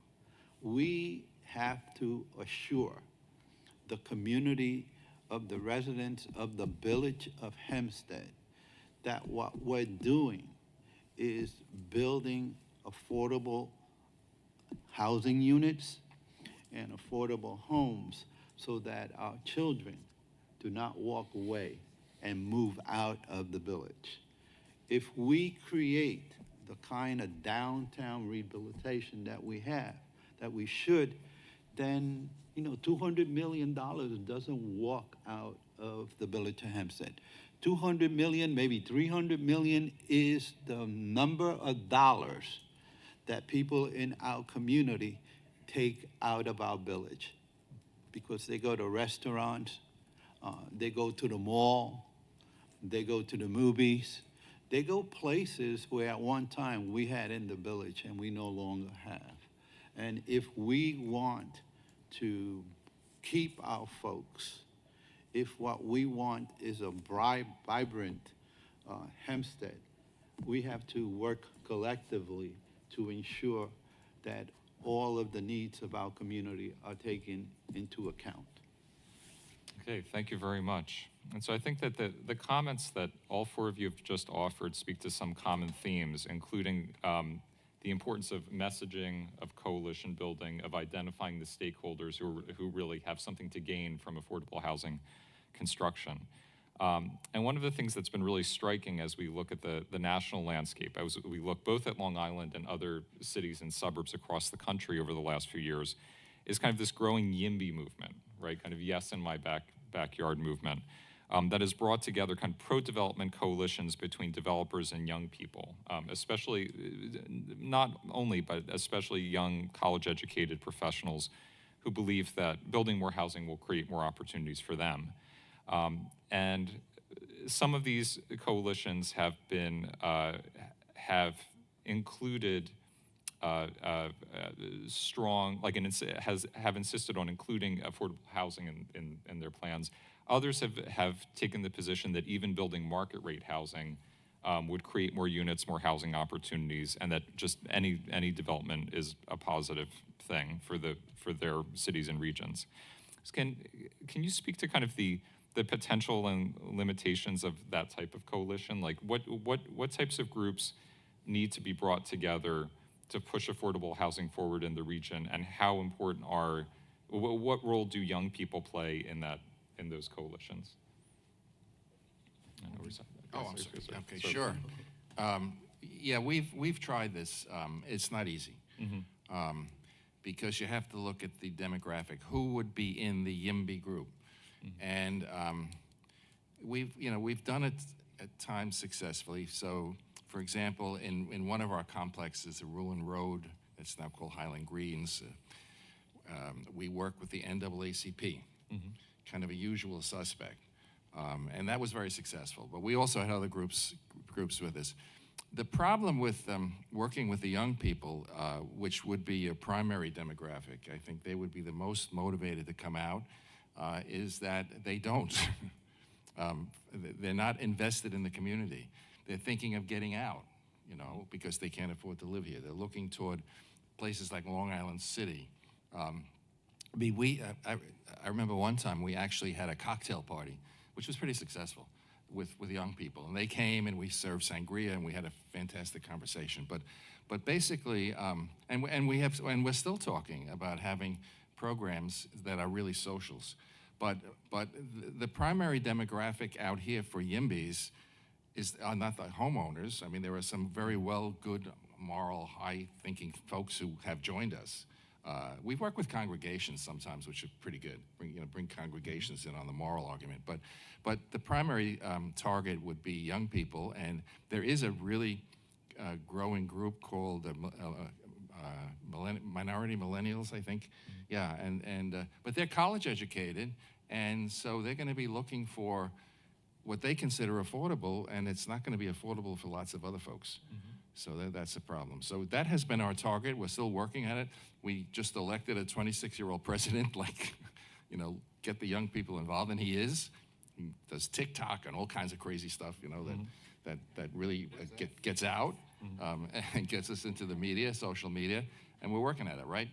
We have to assure the community of the residents of the village of Hempstead that what we're doing is building affordable housing units and affordable homes so that our children do not walk away and move out of the village. If we create the kind of downtown rehabilitation that we have, that we should, then $200 million doesn't walk out of the village of Hempstead. 200 million, maybe 300 million is the number of dollars that people in our community take out of our village because they go to restaurants, they go to the mall, they go to the movies, they go places where at one time we had in the village and we no longer have. And if we want to keep our folks, if what we want is a vibrant Hempstead, we have to work collectively to ensure that all of the needs of our community are taken into account. Okay, thank you very much. And so I think that the comments that all 4 of you have just offered speak to some common themes, including the importance of messaging, of coalition building, of identifying the stakeholders who really have something to gain from affordable housing construction. And one of the things that's been really striking as we look at the national landscape, as we look both at Long Island and other cities and suburbs across the country over the last few years, is kind of this growing YIMBY movement, right? Kind of yes in my backyard movement. That has brought together kind of pro-development coalitions between developers and young people, especially, not only, but especially young college-educated professionals who believe that building more housing will create more opportunities for them. And some of these coalitions have been, have included strong, have insisted on including affordable housing in their plans. Others have taken the position that even building market rate housing would create more units, more housing opportunities, and that just any development is a positive thing for their cities and regions. So can you speak to kind of the potential and limitations of that type of coalition? Like what types of groups need to be brought together to push affordable housing forward in the region, and how important what role do young people play in those coalitions? Oh, I'm sorry. Okay, sure. Yeah, we've tried this. It's not easy. Because you have to look at the demographic. Who would be in the YIMBY group? And we've done it at times successfully. So, for example, in one of our complexes, the Ruin Road, it's now called Highland Greens, we work with the NAACP, kind of a usual suspect. And that was very successful. But we also had other groups with us. The problem with working with the young people, which would be a primary demographic, I think they would be the most motivated to come out, is that they don't. They're not invested in the community. They're thinking of getting out, because they can't afford to live here. They're looking toward places like Long Island City. I remember one time we actually had a cocktail party, which was pretty successful with young people, and they came and we served sangria and we had a fantastic conversation. But basically, and we're still talking about having programs that are really socials. But the primary demographic out here for YIMBYs are not the homeowners. I mean, there are some very good, moral, high-thinking folks who have joined us. We work with congregations sometimes, which are pretty good. Bring congregations in on the moral argument. But the primary target would be young people, and there is a really growing group called minority millennials, I think. Yeah, but they're college educated, and so they're going to be looking for what they consider affordable, and it's not going to be affordable for lots of other folks. So that's the problem. So that has been our target. We're still working at it. We just elected a 26-year-old president, get the young people involved, and he is. He does TikTok and all kinds of crazy stuff, that really gets out and gets us into the media, social media, and we're working at it, right?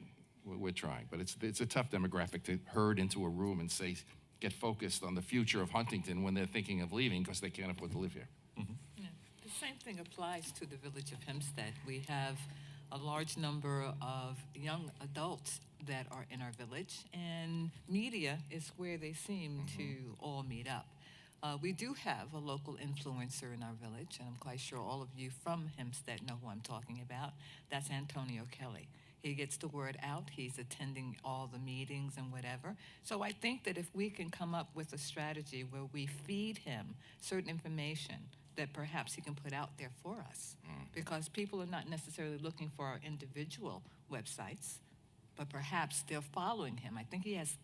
We're trying, but it's a tough demographic to herd into a room and get focused on the future of Huntington when they're thinking of leaving because they can't afford to live here. Yeah. The same thing applies to the village of Hempstead. We have a large number of young adults that are in our village, and media is where they seem to all meet up. We do have a local influencer in our village, and I'm quite sure all of you from Hempstead know who I'm talking about. That's Antonio Kelly. He gets the word out. He's attending all the meetings and whatever. So I think that if we can come up with a strategy where we feed him certain information that perhaps he can put out there for us, because people are not necessarily looking for our individual websites, but perhaps they're following him. I think he has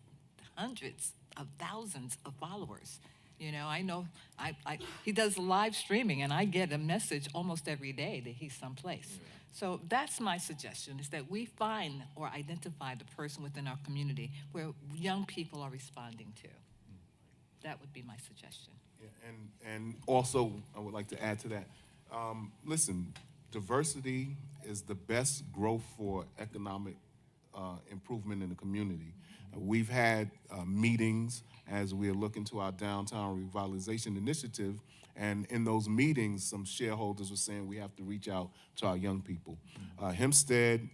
hundreds of thousands of followers. I know he does live streaming, and I get a message almost every day that he's someplace. So that's my suggestion, is that we find or identify the person within our community where young people are responding to. That would be my suggestion. Yeah, and also, I would like to add to that. Listen, diversity is the best growth for economic improvement in the community. We've had meetings as we are looking to our downtown revitalization initiative, and in those meetings, some shareholders were saying we have to reach out to our young people. Hempstead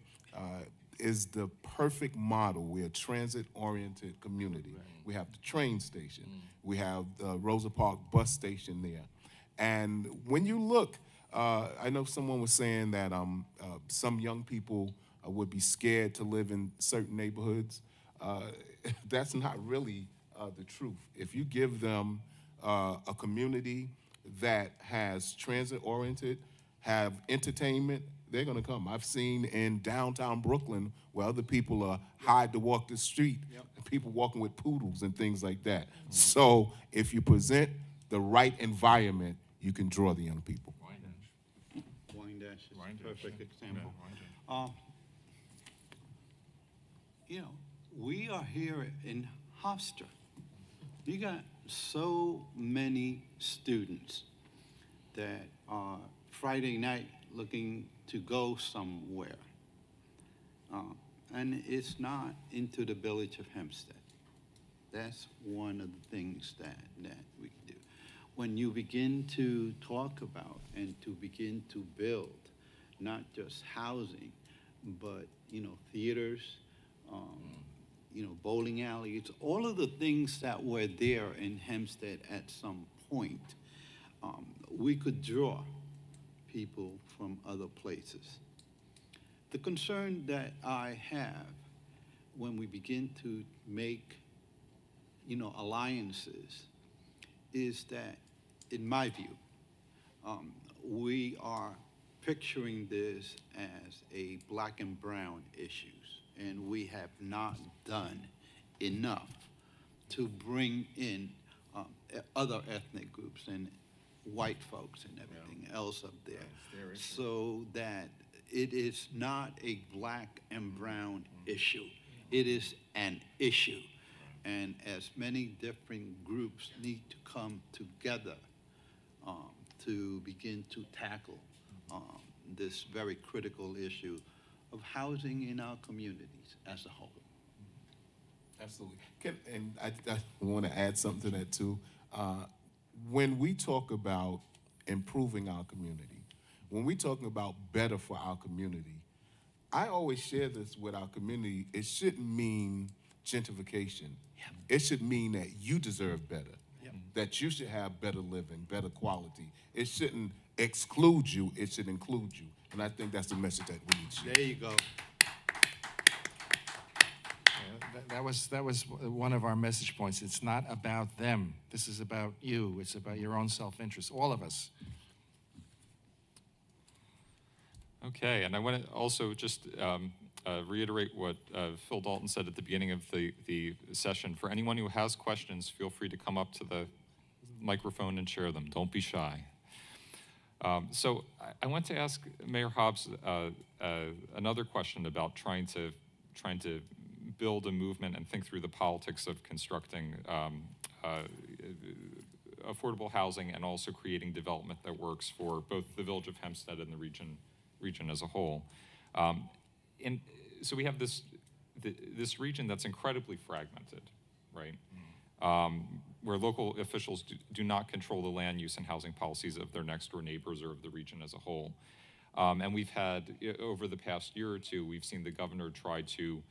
is the perfect model. We're a transit-oriented community. We have the train station. We have the Rosa Park bus station there. And when you look, I know someone was saying that some young people would be scared to live in certain neighborhoods. That's not really the truth. If you give them a community that has transit-oriented, have entertainment, they're going to come. I've seen in downtown Brooklyn where other people hide to walk the street, people walking with poodles and things like that. So if you present the right environment, you can draw the young people. Wyandotte is a perfect example. We are here in Hofstra. You got so many students that are Friday night looking to go somewhere. And it's not into the village of Hempstead. That's one of the things that we do. When you begin to talk about and to begin to build, not just housing, but, theaters, bowling alleys, all of the things that were there in Hempstead at some point, we could draw people from other places. The concern that I have when we begin to make, alliances is that, in my view, we are picturing this as a black and brown issues, and we have not done enough to bring in other ethnic groups and white folks and everything else up there, so that it is not a black and brown issue. It is an issue. And as many different groups need to come together to begin to tackle this very critical issue of housing in our communities as a whole. Absolutely. I want to add something to that too. When we talk about improving our community, when we're talking about better for our community, I always share this with our community. It shouldn't mean gentrification. Yep. It should mean that you deserve better, yep. That you should have better living, better quality. It shouldn't exclude you, it should include you. And I think that's the message that we need to share. There you go. That was one of our message points. It's not about them. This is about you. It's about your own self-interest, all of us. Okay, and I want to also just reiterate what Phil Dalton said at the beginning of the session. For anyone who has questions, feel free to come up to the microphone and share them. Don't be shy. So I want to ask Mayor Hobbs another question about trying to build a movement and think through the politics of constructing affordable housing and also creating development that works for both the village of Hempstead and the region as a whole. And so we have this region that's incredibly fragmented, right? Where local officials do not control the land use and housing policies of their next door neighbors or of the region as a whole. And we've had, over the past year or two, we've seen the governor try to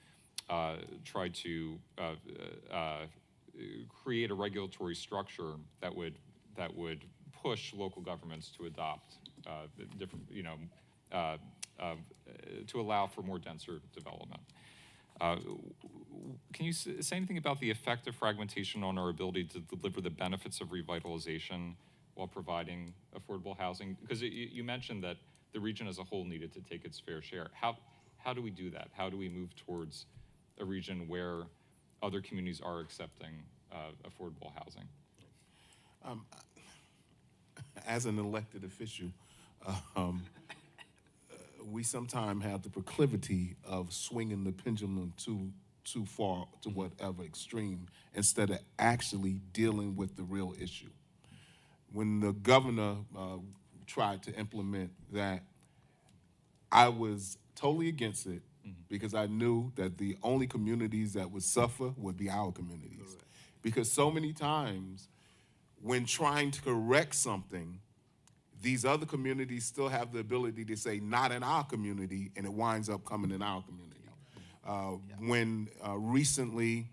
create a regulatory structure that would push local governments to adopt different, to allow for more denser development. Can you say anything about the effect of fragmentation on our ability to deliver the benefits of revitalization while providing affordable housing? Because you mentioned that the region as a whole needed to take its fair share. How do we do that? How do we move towards a region where other communities are accepting affordable housing? As an elected official, we sometimes have the proclivity of swinging the pendulum too far to whatever extreme instead of actually dealing with the real issue. When the governor tried to implement that, I was totally against it because I knew that the only communities that would suffer would be our communities. Correct. Because so many times when trying to correct something, these other communities still have the ability to say, not in our community, and it winds up coming in our community. When recently,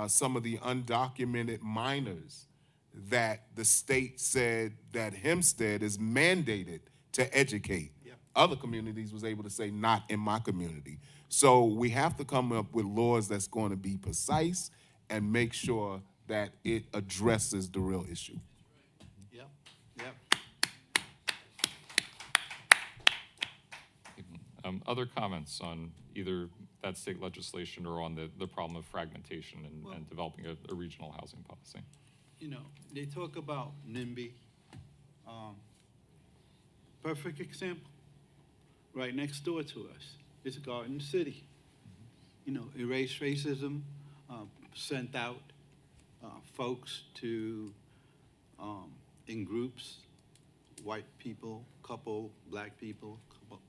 some of the undocumented minors that the state said that Hempstead is mandated to educate, other communities was able to say, not in my community. So we have to come up with laws that's going to be precise and make sure that it addresses the real issue. Other comments on either that state legislation or on the problem of fragmentation and developing a regional housing policy? They talk about NIMBY. Perfect example. Right next door to us is Garden City. Erase racism, sent out folks to, in groups, white people, couple black people, couple,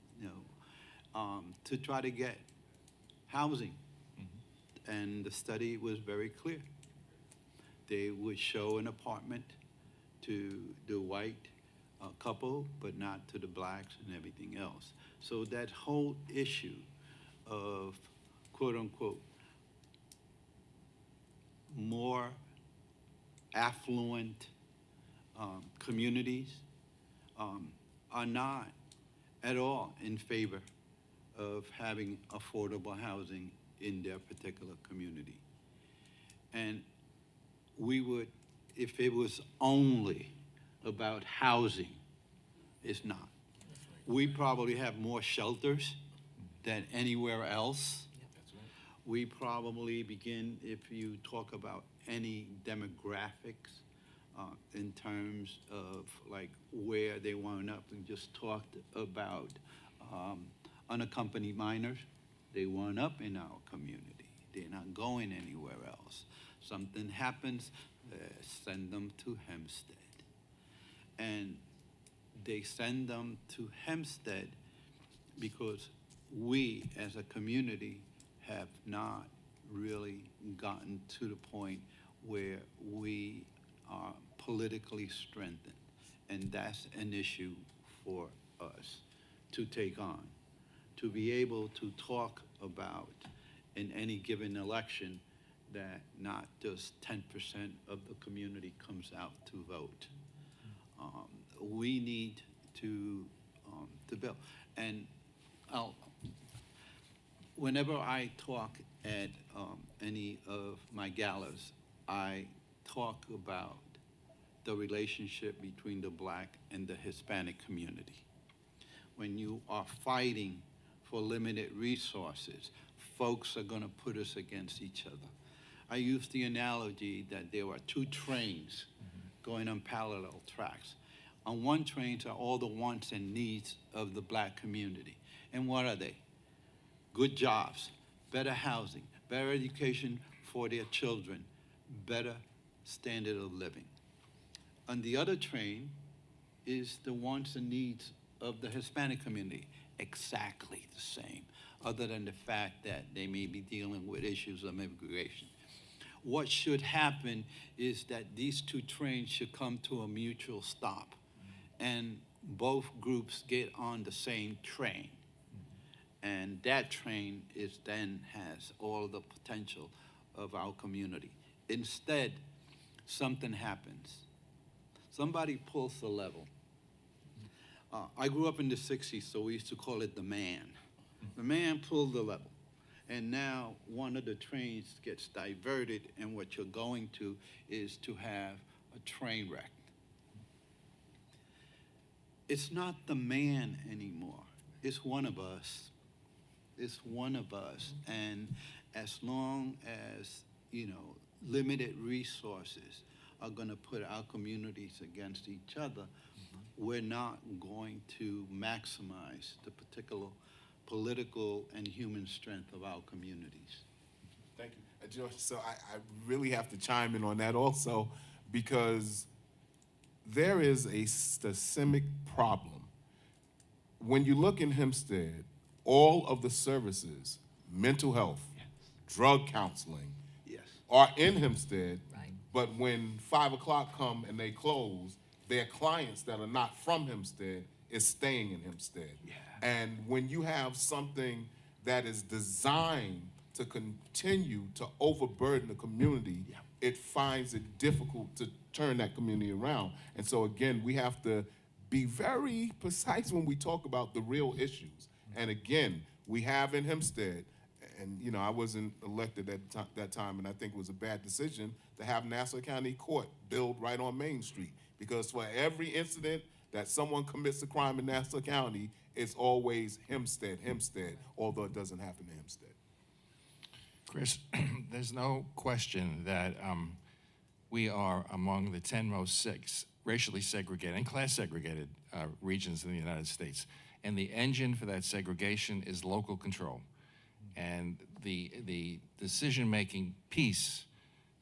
to try to get housing. And the study was very clear. They would show an apartment to the white couple, but not to the blacks and everything else. So that whole issue of, quote unquote, more affluent communities are not at all in favor of having affordable housing in their particular community. And we would, if it was only about housing, it's not. We probably have more shelters than anywhere else. We probably begin, if you talk about any demographics in terms of like where they wound up, and just talked about unaccompanied minors. They wound up in our community. They're not going anywhere else. Something happens, send them to Hempstead. And they send them to Hempstead because we as a community have not really gotten to the point where we are politically strengthened. And that's an issue for us to take on, to be able to talk about in any given election that not just 10% of the community comes out to vote. We need to build. And whenever I talk at any of my galas, I talk about the relationship between the black and the Hispanic community. When you are fighting for limited resources, folks are gonna put us against each other. I use the analogy that there are two trains going on parallel tracks. On one train are all the wants and needs of the black community. And what are they? Good jobs, better housing, better education for their children, better standard of living. On the other train is the wants and needs of the Hispanic community, exactly the same, other than the fact that they may be dealing with issues of immigration. What should happen is that these two trains should come to a mutual stop, and both groups get on the same train. And that train then has all the potential of our community. Instead, something happens. Somebody pulls the lever. I grew up in the 60s, so we used to call it the man. The man pulled the lever. And now one of the trains gets diverted, and what you're going to is to have a train wreck. It's not the man anymore. It's one of us. It's one of us. And as long as, limited resources are gonna put our communities against each other, we're not going to maximize the particular political and human strength of our communities. Thank you. George, so I really have to chime in on that also, because there is a systemic problem. When you look in Hempstead, all of the services, mental health, drug counseling, Yes. are in Hempstead, but when 5 o'clock come and they close, their clients that are not from Hempstead is staying in Hempstead. Yeah. And when you have something that is designed to continue to overburden the community, it finds it difficult to turn that community around. And so again, we have to be very precise when we talk about the real issues. And again, we have in Hempstead, and I wasn't elected at that time, and I think it was a bad decision to have Nassau County Court build right on Main Street, because for every incident that someone commits a crime in Nassau County, it's always Hempstead, although it doesn't happen in Hempstead. Chris, there's no question that we are among the 10 most racially segregated and class segregated regions in the United States. And the engine for that segregation is local control. And the decision-making piece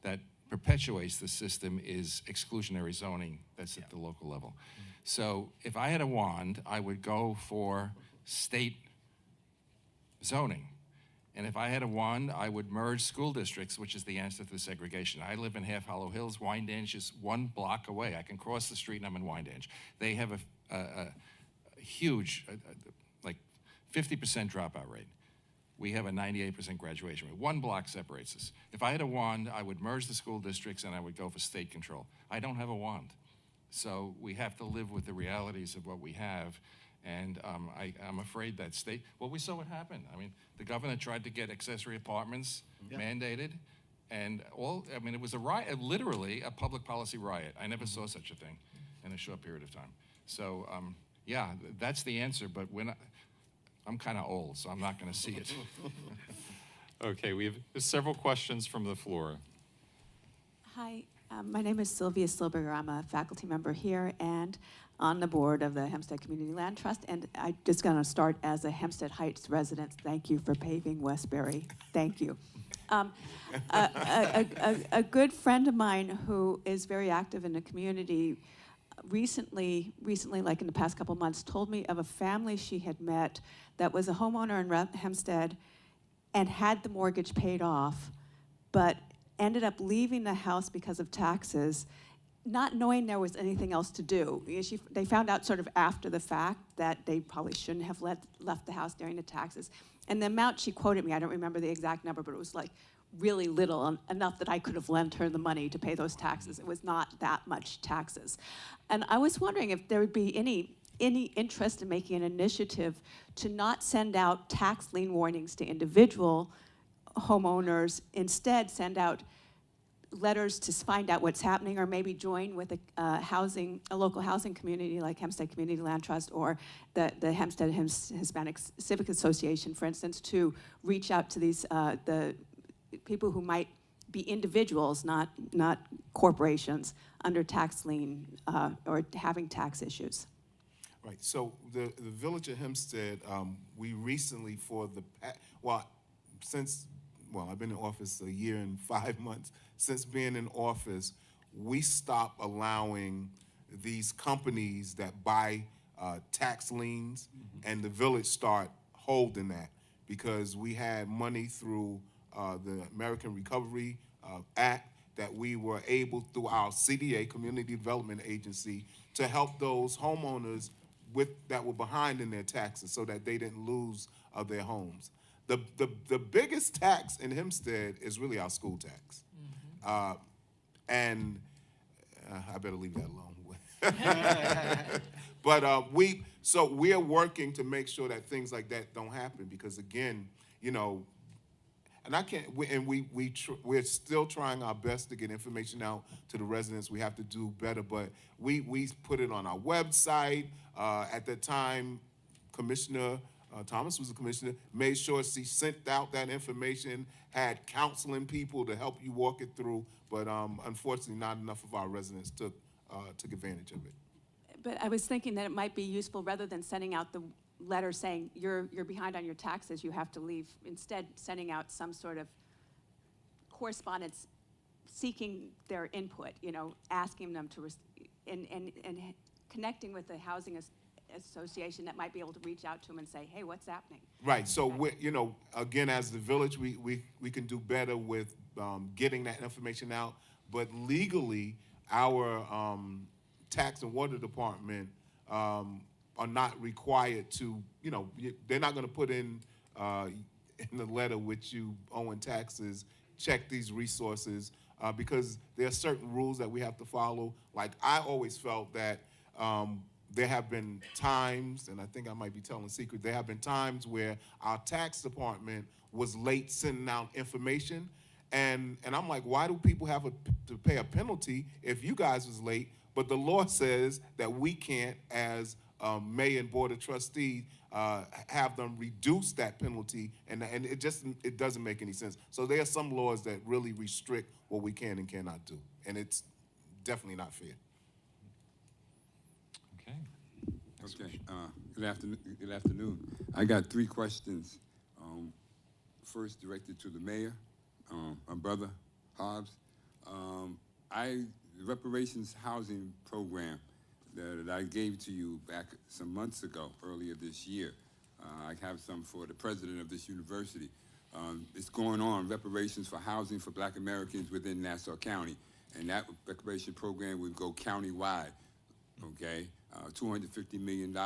that perpetuates the system is exclusionary zoning that's at the local level. So if I had a wand, I would go for state zoning. And if I had a wand, I would merge school districts, which is the answer to the segregation. I live in Half Hollow Hills. Wyandanch is 1 block away. I can cross the street and I'm in Wyandanch. They have a huge, like 50% dropout rate. We have a 98% graduation rate. 1 block separates us. If I had a wand, I would merge the school districts and I would go for state control. I don't have a wand. So we have to live with the realities of what we have. And I'm afraid that well, we saw what happened. I mean, the governor tried to get accessory apartments mandated, and it was a riot, literally a public policy riot. I never saw such a thing in a short period of time. So, yeah, that's the answer, but I'm kind of old, so I'm not going to see it. Okay, we have several questions from the floor. Hi, my name is Sylvia Silberger. I'm a faculty member here and on the board of the Hempstead Community Land Trust. And I'm just going to start as a Hempstead Heights resident. Thank you for paving Westbury. Thank you. A good friend of mine who is very active in the community recently, like in the past couple months, told me of a family she had met that was a homeowner in Hempstead and had the mortgage paid off, but ended up leaving the house because of taxes, not knowing there was anything else to do. They found out sort of after the fact that they probably shouldn't have left the house during the taxes. And the amount she quoted me, I don't remember the exact number, but it was like really little, enough that I could have lent her the money to pay those taxes. It was not that much taxes. And I was wondering if there would be any interest in making an initiative to not send out tax lien warnings to individual homeowners, instead send out letters to find out what's happening, or maybe join with a local housing community like Hempstead Community Land Trust or the Hempstead Hispanic Civic Association, for instance, to reach out to these the people who might be individuals, not corporations, under tax lien or having tax issues. Right, so the Village of Hempstead, we recently I've been in office a year and 5 months. Since being in office, we stopped allowing these companies that buy tax liens, and the village start holding that, because we had money through the American Recovery Act that we were able, through our CDA, Community Development Agency, to help those homeowners that were behind in their taxes so that they didn't lose their homes. The biggest tax in Hempstead is really our school tax. And I better leave that alone. But we are working to make sure that things like that don't happen, because again, and I can't, we're still trying our best to get information out to the residents. We have to do better, but we put it on our website. At the time, Commissioner Thomas was the commissioner, made sure she sent out that information, had counseling people to help you walk it through, but unfortunately not enough of our residents took advantage of it. But I was thinking that it might be useful, rather than sending out the letter saying you're behind on your taxes, you have to leave, instead sending out some sort of correspondence seeking their input, asking them to, and connecting with the housing association that might be able to reach out to them and say, hey, what's happening? Right, so again, as the village, we can do better with getting that information out, but legally, our tax and water department are not required to, they're not gonna put in the letter which you owe in taxes, check these resources, because there are certain rules that we have to follow. Like, I always felt that there have been times, and I think I might be telling a secret, there have been times where our tax department was late sending out information, and I'm like, why do people have to pay a penalty if you guys was late? But the law says that we can't, as mayor and board of trustees, have them reduce that penalty, and it doesn't make any sense. So there are some laws that really restrict what we can and cannot do, and it's definitely not fair. Okay. Okay. Good afternoon. I got 3 questions. First, directed to the mayor, my brother, Hobbs. The reparations housing program that I gave to you back some months ago, earlier this year. I have some for the president of this university. It's going on, reparations for housing for Black Americans within Nassau County. And that reparation program would go countywide, okay? $250 million.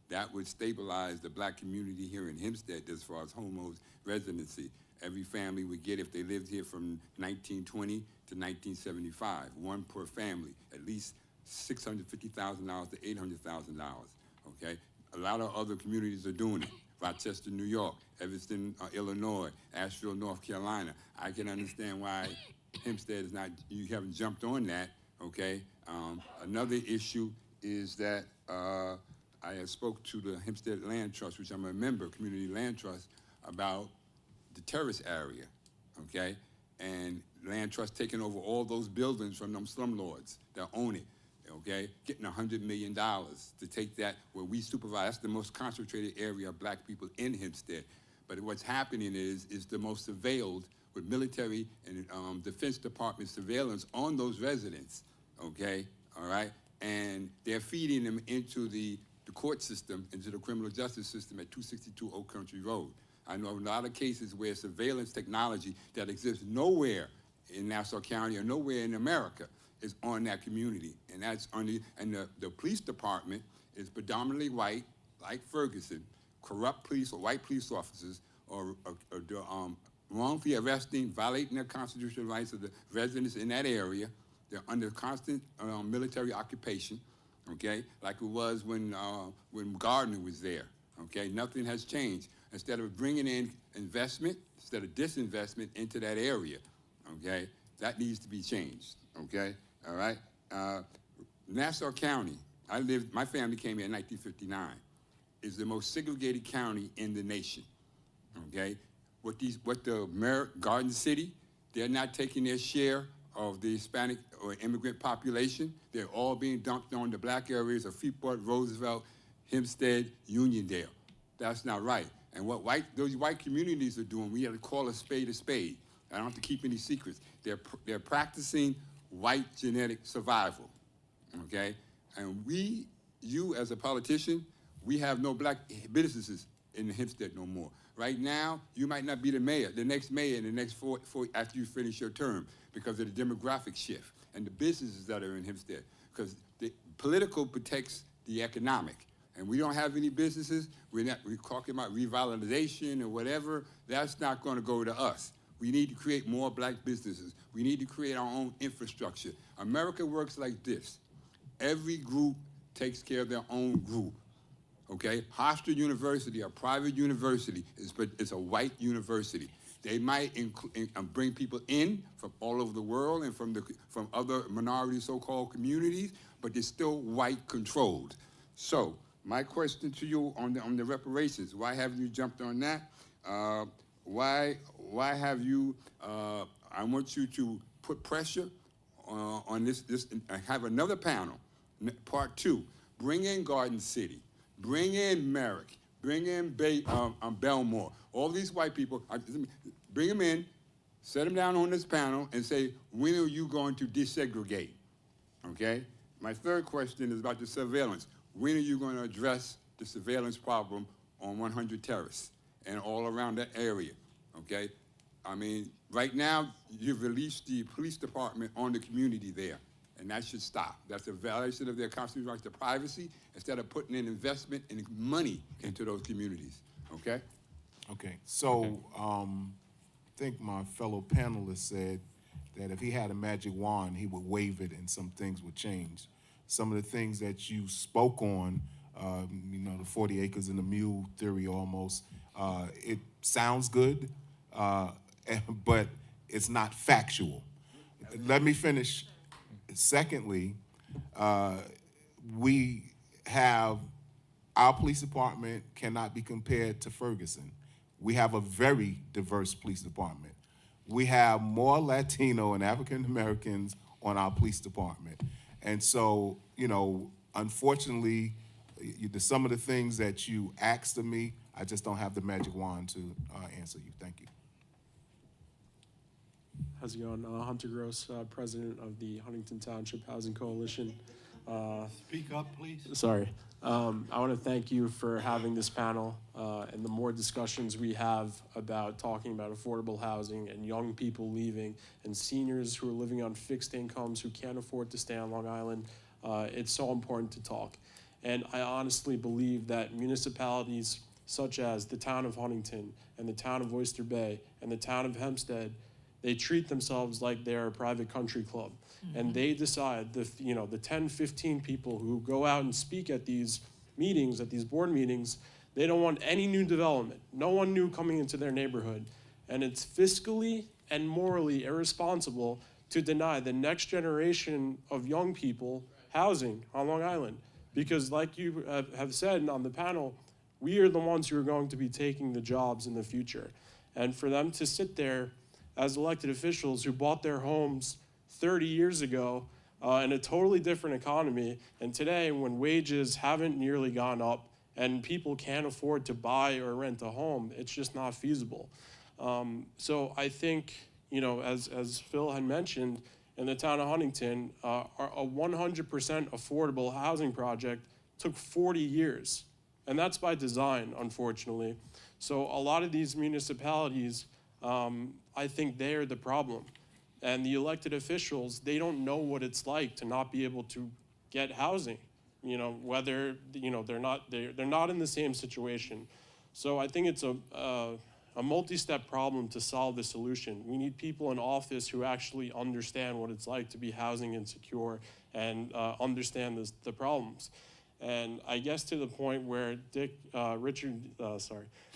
That would stabilize the Black community here in Hempstead as far as homeowners residency. Every family would get, if they lived here from 1920 to 1975, one per family, at least $650,000 to $800,000, okay? A lot of other communities are doing it. Rochester, New York, Evanston, Illinois, Asheville, North Carolina. I can understand why Hempstead is not, you haven't jumped on that, okay? Another issue is that I have spoke to the Hempstead Land Trust, which I'm a member, Community Land Trust, about the terrace area, okay? And Land Trust taking over all those buildings from them slumlords that own it, okay? Getting $100 million to take that where we supervise. That's the most concentrated area of Black people in Hempstead. But what's happening is the most surveilled with military and Defense Department surveillance on those residents, okay, all right? And they're feeding them into the court system, into the criminal justice system at 262 Oak Country Road. I know a lot of cases where surveillance technology that exists nowhere in Nassau County or nowhere in America is on that community. And that's on the police department is predominantly white, like Ferguson, corrupt police or white police officers or wrongfully arresting, violating the constitutional rights of the residents in that area. They're under constant military occupation, okay, like it was when Gardner was there, okay? Nothing has changed. Instead of bringing in investment, instead of disinvestment into that area, okay, that needs to be changed, okay, all right? Nassau County, my family came here in 1959, is the most segregated county in the nation, okay? What the mayor, Garden City, they're not taking their share of the Hispanic or immigrant population. They're all being dumped on the Black areas of Freeport, Roosevelt, Hempstead, Uniondale. That's not right. And what those white communities are doing, we have to call a spade a spade. I don't have to keep any secrets. They're practicing white genetic survival, okay? And you as a politician, we have no Black businesses in Hempstead no more. Right now, you might not be the mayor, the next mayor in the next four after you finish your term because of the demographic shift and the businesses that are in Hempstead. Because the political protects the economic. And we don't have any businesses. We're talking about revitalization or whatever. That's not going to go to us. We need to create more Black businesses. We need to create our own infrastructure. America works like this. Every group takes care of their own group. Okay, Hofstra University, a private university, it's a white university. They might bring people in from all over the world and from other minority so-called communities, but they're still white controlled. So my question to you on the reparations, why haven't you jumped on that? Why have you? I want you to put pressure on this. Have another panel, part 2. Bring in Garden City. Bring in Merrick, bring in Belmore, all these white people, bring them in, set them down on this panel and say, when are you going to desegregate, okay? My third question is about the surveillance. When are you going to address the surveillance problem on 100 Terrace and all around that area, okay? I mean, right now, you've released the police department on the community there. And that should stop. That's a violation of their constitutional rights to privacy instead of putting in investment and money into those communities, okay? Okay, so I think my fellow panelist said that if he had a magic wand, he would wave it and some things would change. Some of the things that you spoke on, the 40 acres and the mule theory almost, it sounds good, but it's not factual. Let me finish. Secondly, we have, our police department cannot be compared to Ferguson. We have a very diverse police department. We have more Latino and African Americans on our police department. And so, unfortunately, some of the things that you asked of me, I just don't have the magic wand to answer you. Thank you. How's it going? Hunter Gross, president of the Huntington Township Housing Coalition. Speak up, please. Sorry. I want to thank you for having this panel, and the more discussions we have about talking about affordable housing and young people leaving and seniors who are living on fixed incomes who can't afford to stay on Long Island, it's so important to talk. And I honestly believe that municipalities such as the town of Huntington and the town of Oyster Bay and the town of Hempstead, they treat themselves like they're a private country club. And they decide, the 10, 15 people who go out and speak at these meetings, at these board meetings, they don't want any new development, no one new coming into their neighborhood. And it's fiscally and morally irresponsible to deny the next generation of young people housing on Long Island. Because like you have said on the panel, we are the ones who are going to be taking the jobs in the future. And for them to sit there as elected officials who bought their homes 30 years ago in a totally different economy, and today when wages haven't nearly gone up and people can't afford to buy or rent a home, it's just not feasible. So I think, as Phil had mentioned, in the town of Huntington, a 100% affordable housing project took 40 years. And that's by design, unfortunately. So a lot of these municipalities, I think they are the problem. And the elected officials, they don't know what it's like to not be able to get housing, whether, they're not in the same situation. So I think it's a multi-step problem to solve the solution. We need people in office who actually understand what it's like to be housing insecure and understand the problems. And I guess to the point where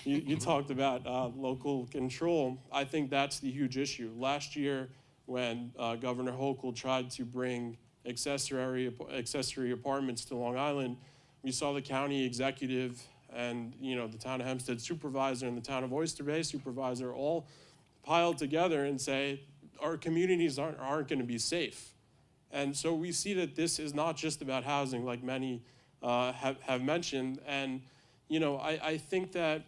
you talked about local control, I think that's the huge issue. Last year, when Governor Hochul tried to bring accessory apartments to Long Island, we saw the county executive and the town of Hempstead supervisor and the town of Oyster Bay supervisor all piled together and say, our communities aren't going to be safe. And so we see that this is not just about housing, like many have mentioned. And, I think that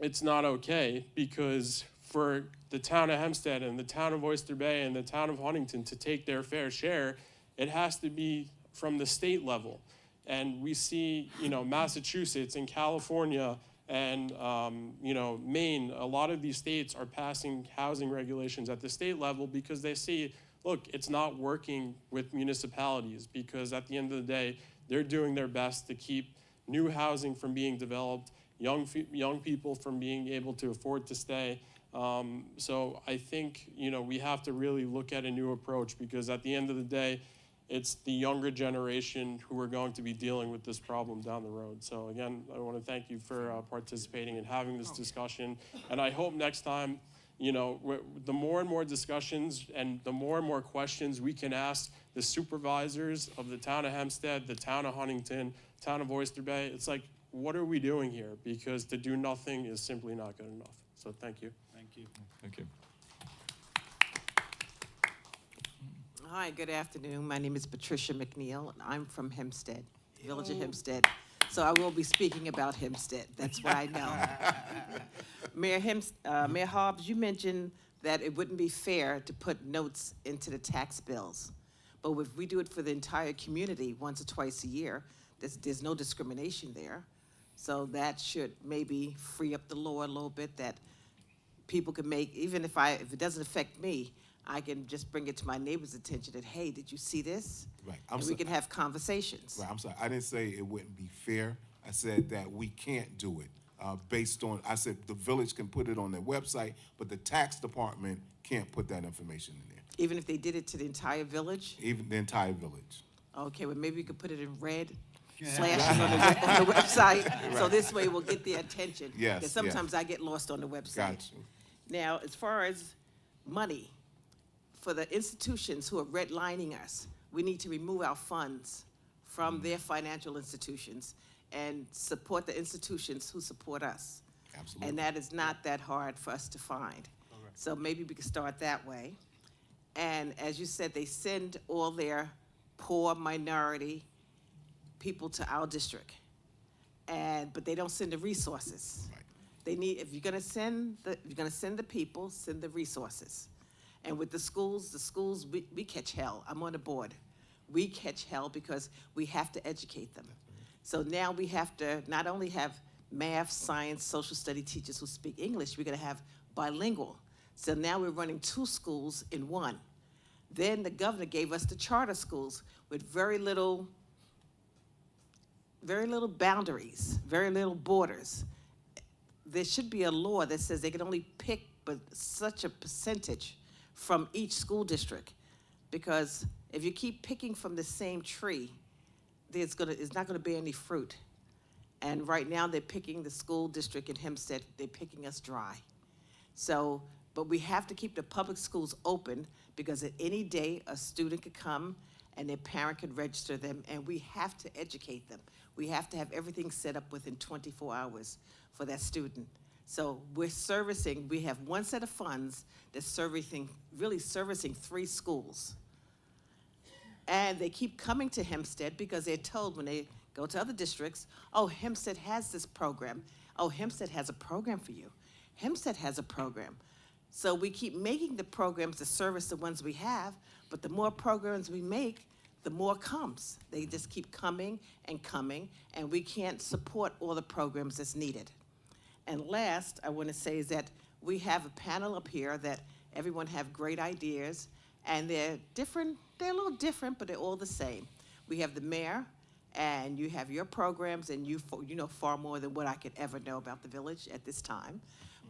it's not okay, because for the town of Hempstead and the town of Oyster Bay and the town of Huntington to take their fair share, it has to be from the state level. And we see, Massachusetts and California and, Maine, a lot of these states are passing housing regulations at the state level because they see, look, it's not working with municipalities, because at the end of the day, they're doing their best to keep new housing from being developed, young people from being able to afford to stay. So I think, we have to really look at a new approach, because at the end of the day, it's the younger generation who are going to be dealing with this problem down the road. So again, I want to thank you for participating and having this discussion. And I hope next time, the more and more discussions and the more and more questions we can ask the supervisors of the town of Hempstead, the town of Huntington, town of Oyster Bay, it's like, what are we doing here? Because to do nothing is simply not good enough. So thank you. Thank you. Thank you. Hi, good afternoon. My name is Patricia Mcneil, and I'm from Hempstead, Village of Hempstead. So I will be speaking about Hempstead. That's what I know. Mayor Hobbs, you mentioned that it wouldn't be fair to put notes into the tax bills. But if we do it for the entire community once or twice a year, there's no discrimination there. So that should maybe free up the law a little bit, that people can make, even if it doesn't affect me, I can just bring it to my neighbor's attention that, hey, did you see this? Right. And we can have conversations. Right, I'm sorry, I didn't say it wouldn't be fair. I said that we can't do it based on, I said the village can put it on their website, but the tax department can't put that information in there. Even if they did it to the entire village? Even the entire village. Okay, well, maybe we could put it in red, flashing on the website, so this way we'll get their attention. Yes, Because sometimes I get lost on the website. Got you. Now, as far as money, for the institutions who are redlining us, we need to remove our funds from their financial institutions and support the institutions who support us. Absolutely. And that is not that hard for us to find. So maybe we could start that way. And as you said, they send all their poor minority people to our district, but they don't send the resources. Right. They need, if you're gonna send the people, send the resources. And with the schools, we catch hell. I'm on the board. We catch hell because we have to educate them. So now we have to not only have math, science, social study teachers who speak English, we're gonna have bilingual. So now we're running 2 schools in 1. Then the governor gave us the charter schools with very little boundaries, very little borders. There should be a law that says they can only pick but such a percentage from each school district, because if you keep picking from the same tree, it's not gonna bear any fruit. And right now they're picking the school district in Hempstead, they're picking us dry. So, but we have to keep the public schools open, because at any day a student could come and their parent could register them, and we have to educate them. We have to have everything set up within 24 hours for that student. So we have one set of funds that's really servicing 3 schools. And they keep coming to Hempstead because they're told when they go to other districts, oh, Hempstead has this program. Oh, Hempstead has a program for you. Hempstead has a program. So we keep making the programs to service the ones we have, but the more programs we make, the more comes. They just keep coming, and we can't support all the programs that's needed. And last, I want to say is that we have a panel up here that everyone have great ideas, and they're different. They're a little different, but they're all the same. We have the mayor, and you have your programs, and you know far more than what I could ever know about the village at this time.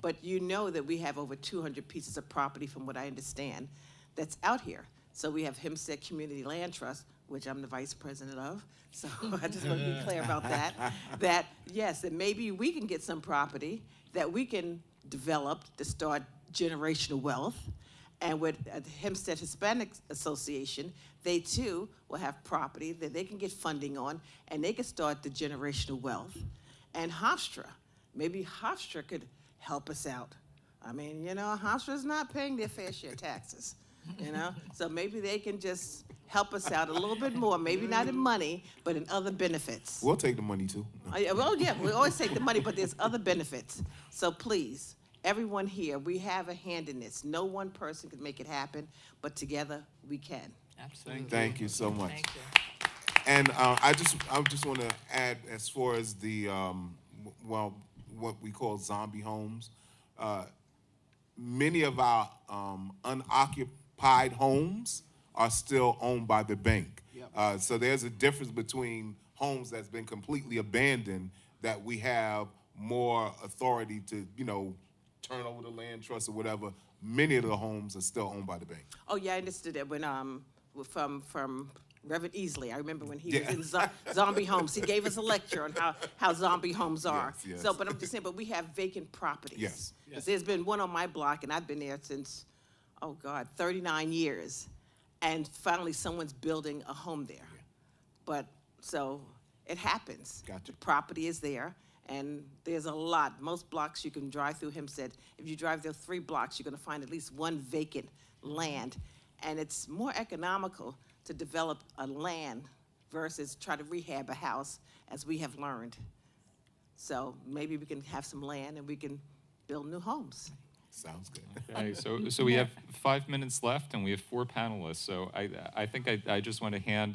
But you know that we have over 200 pieces of property, from what I understand, that's out here. So we have Hempstead Community Land Trust, which I'm the vice president of. So I just want to be clear about that. That yes, that maybe we can get some property that we can develop to start generational wealth. And with the Hempstead Hispanic Association, they too will have property that they can get funding on, and they can start the generational wealth. And Hofstra, maybe Hofstra could help us out. I mean, you know, Hofstra's not paying their fair share of taxes, you know? So maybe they can just help us out a little bit more, maybe not in money, but in other benefits. We'll take the money too. Well, yeah, we always take the money, but there's other benefits. So please, everyone here, we have a hand in this. No one person can make it happen, but together we can. Absolutely. Thank you so much. Thank you. And I just want to add, as far as the what we call zombie homes, many of our unoccupied homes are still owned by the bank. Yep. So there's a difference between homes that's been completely abandoned that we have more authority to, you know, turn over the land trust or whatever. Many of the homes are still owned by the bank. Oh yeah, I understood that when from Reverend Easley. I remember when he was in zombie homes. He gave us a lecture on how zombie homes are. Yes, yes. So, but I'm just saying, but we have vacant properties. Yes. Because there's been one on my block, and I've been there since, 39 years. And finally, someone's building a home there. Yeah. But, so, it happens. Gotcha. The property is there, and there's a lot. Most blocks you can drive through Hempstead. If you drive those 3 blocks, you're gonna find at least one vacant land. And it's more economical to develop a land versus try to rehab a house, as we have learned. So maybe we can have some land and we can build new homes. Sounds good. Okay, so we have 5 minutes left, and we have 4 panelists. So I think I just want to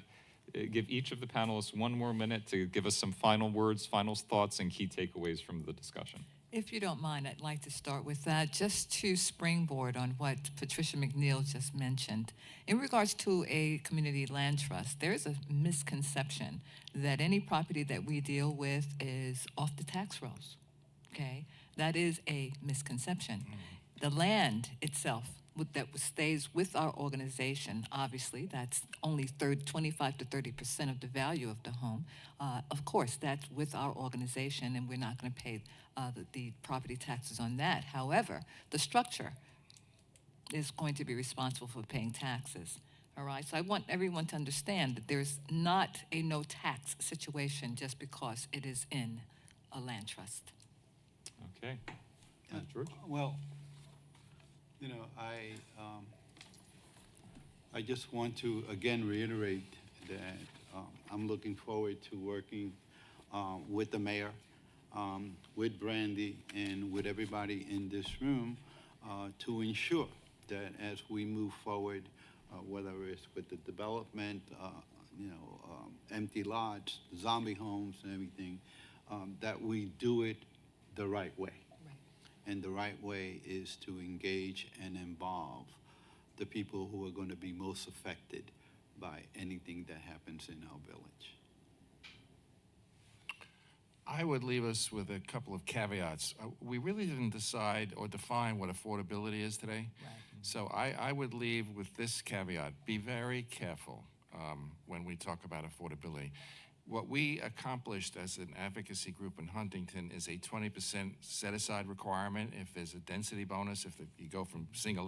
give each of the panelists 1 more minute to give us some final words, final thoughts, and key takeaways from the discussion. If you don't mind, I'd like to start with that, just to springboard on what Patricia Mcneil just mentioned. In regards to a community land trust, there is a misconception that any property that we deal with is off the tax rolls, okay? That is a misconception. The land itself that stays with our organization, obviously, that's only 25 to 30% of the value of the home. Of course, that's with our organization, and we're not going to pay the property taxes on that. However, the structure is going to be responsible for paying taxes. All right, so I want everyone to understand that there's not a no tax situation just because it is in a land trust. Okay. George? Well, you know, I just want to again reiterate that I'm looking forward to working with the mayor, with Brandy, and with everybody in this room to ensure that as we move forward, whether it's with the development, empty lots, zombie homes and everything, that we do it the right way. And the right way is to engage and involve the people who are going to be most affected by anything that happens in our village. I would leave us with a couple of caveats. We really didn't decide or define what affordability is today. Right. So I would leave with this caveat. Be very careful when we talk about affordability. What we accomplished as an advocacy group in Huntington is a 20% set-aside requirement if there's a density bonus, if you go from single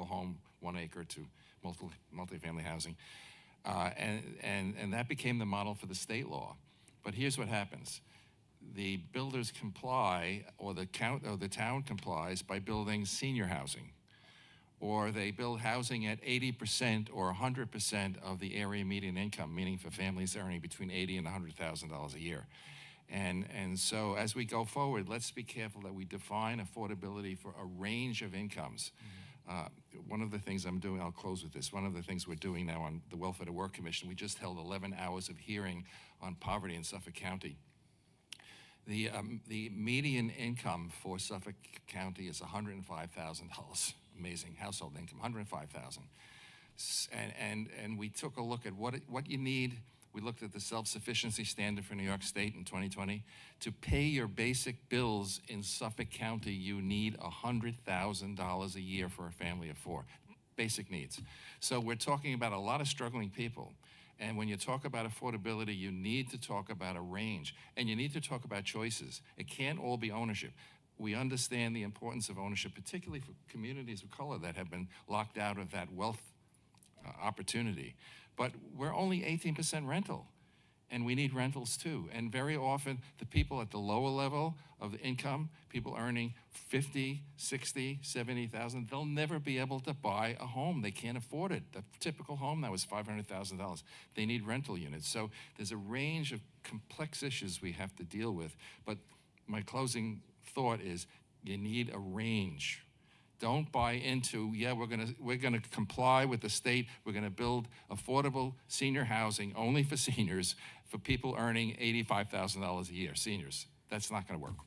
home, 1 acre to multifamily housing. And that became the model for the state law. But here's what happens. The builders comply, or the town complies by building senior housing, or they build housing at 80% or 100% of the area median income, meaning for families earning between $80,000 and $100,000 a year. And so as we go forward, let's be careful that we define affordability for a range of incomes. One of the things I'm doing, I'll close with this, one of the things we're doing now on the Welfare to Work Commission, we just held 11 hours of hearing on poverty in Suffolk County. The median income for Suffolk County is $105,000. Amazing household income, $105,000. And we took a look at what you need. We looked at the self-sufficiency standard for New York State in 2020. To pay your basic bills in Suffolk County, you need $100,000 a year for a family of 4. Basic needs. So we're talking about a lot of struggling people. And when you talk about affordability, you need to talk about a range. And you need to talk about choices. It can't all be ownership. We understand the importance of ownership, particularly for communities of color that have been locked out of that wealth opportunity. But we're only 18% rental, and we need rentals too. And very often, the people at the lower level of the income, people earning $50,000, $60,000, $70,000, they'll never be able to buy a home. They can't afford it. The typical home now is $500,000. They need rental units. So there's a range of complex issues we have to deal with. But my closing thought is you need a range. Don't buy into, we're gonna comply with the state. We're gonna build affordable senior housing only for seniors, for people earning $85,000 a year, seniors. That's not gonna work.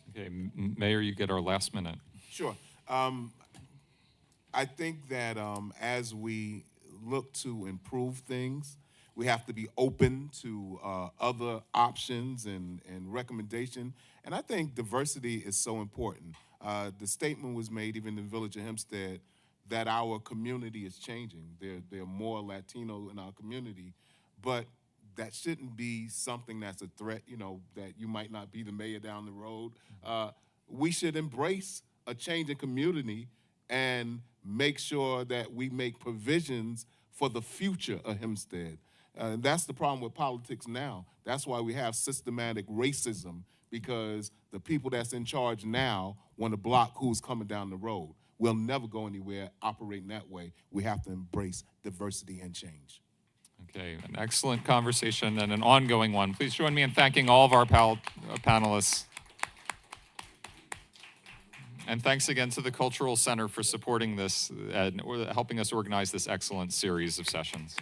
Okay, Mayor, you get our last minute. Sure. I think that as we look to improve things, we have to be open to other options and recommendation. And I think diversity is so important. The statement was made, even in the village of Hempstead, that our community is changing. There are more Latino in our community, but that shouldn't be something that's a threat, that you might not be the mayor down the road. We should embrace a changing community and make sure that we make provisions for the future of Hempstead. And that's the problem with politics now. That's why we have systematic racism, because the people that's in charge now want to block who's coming down the road. We'll never go anywhere operating that way. We have to embrace diversity and change. Okay, an excellent conversation and an ongoing one. Please join me in thanking all of our panelists. And thanks again to the Cultural Center for supporting this and helping us organize this excellent series of sessions.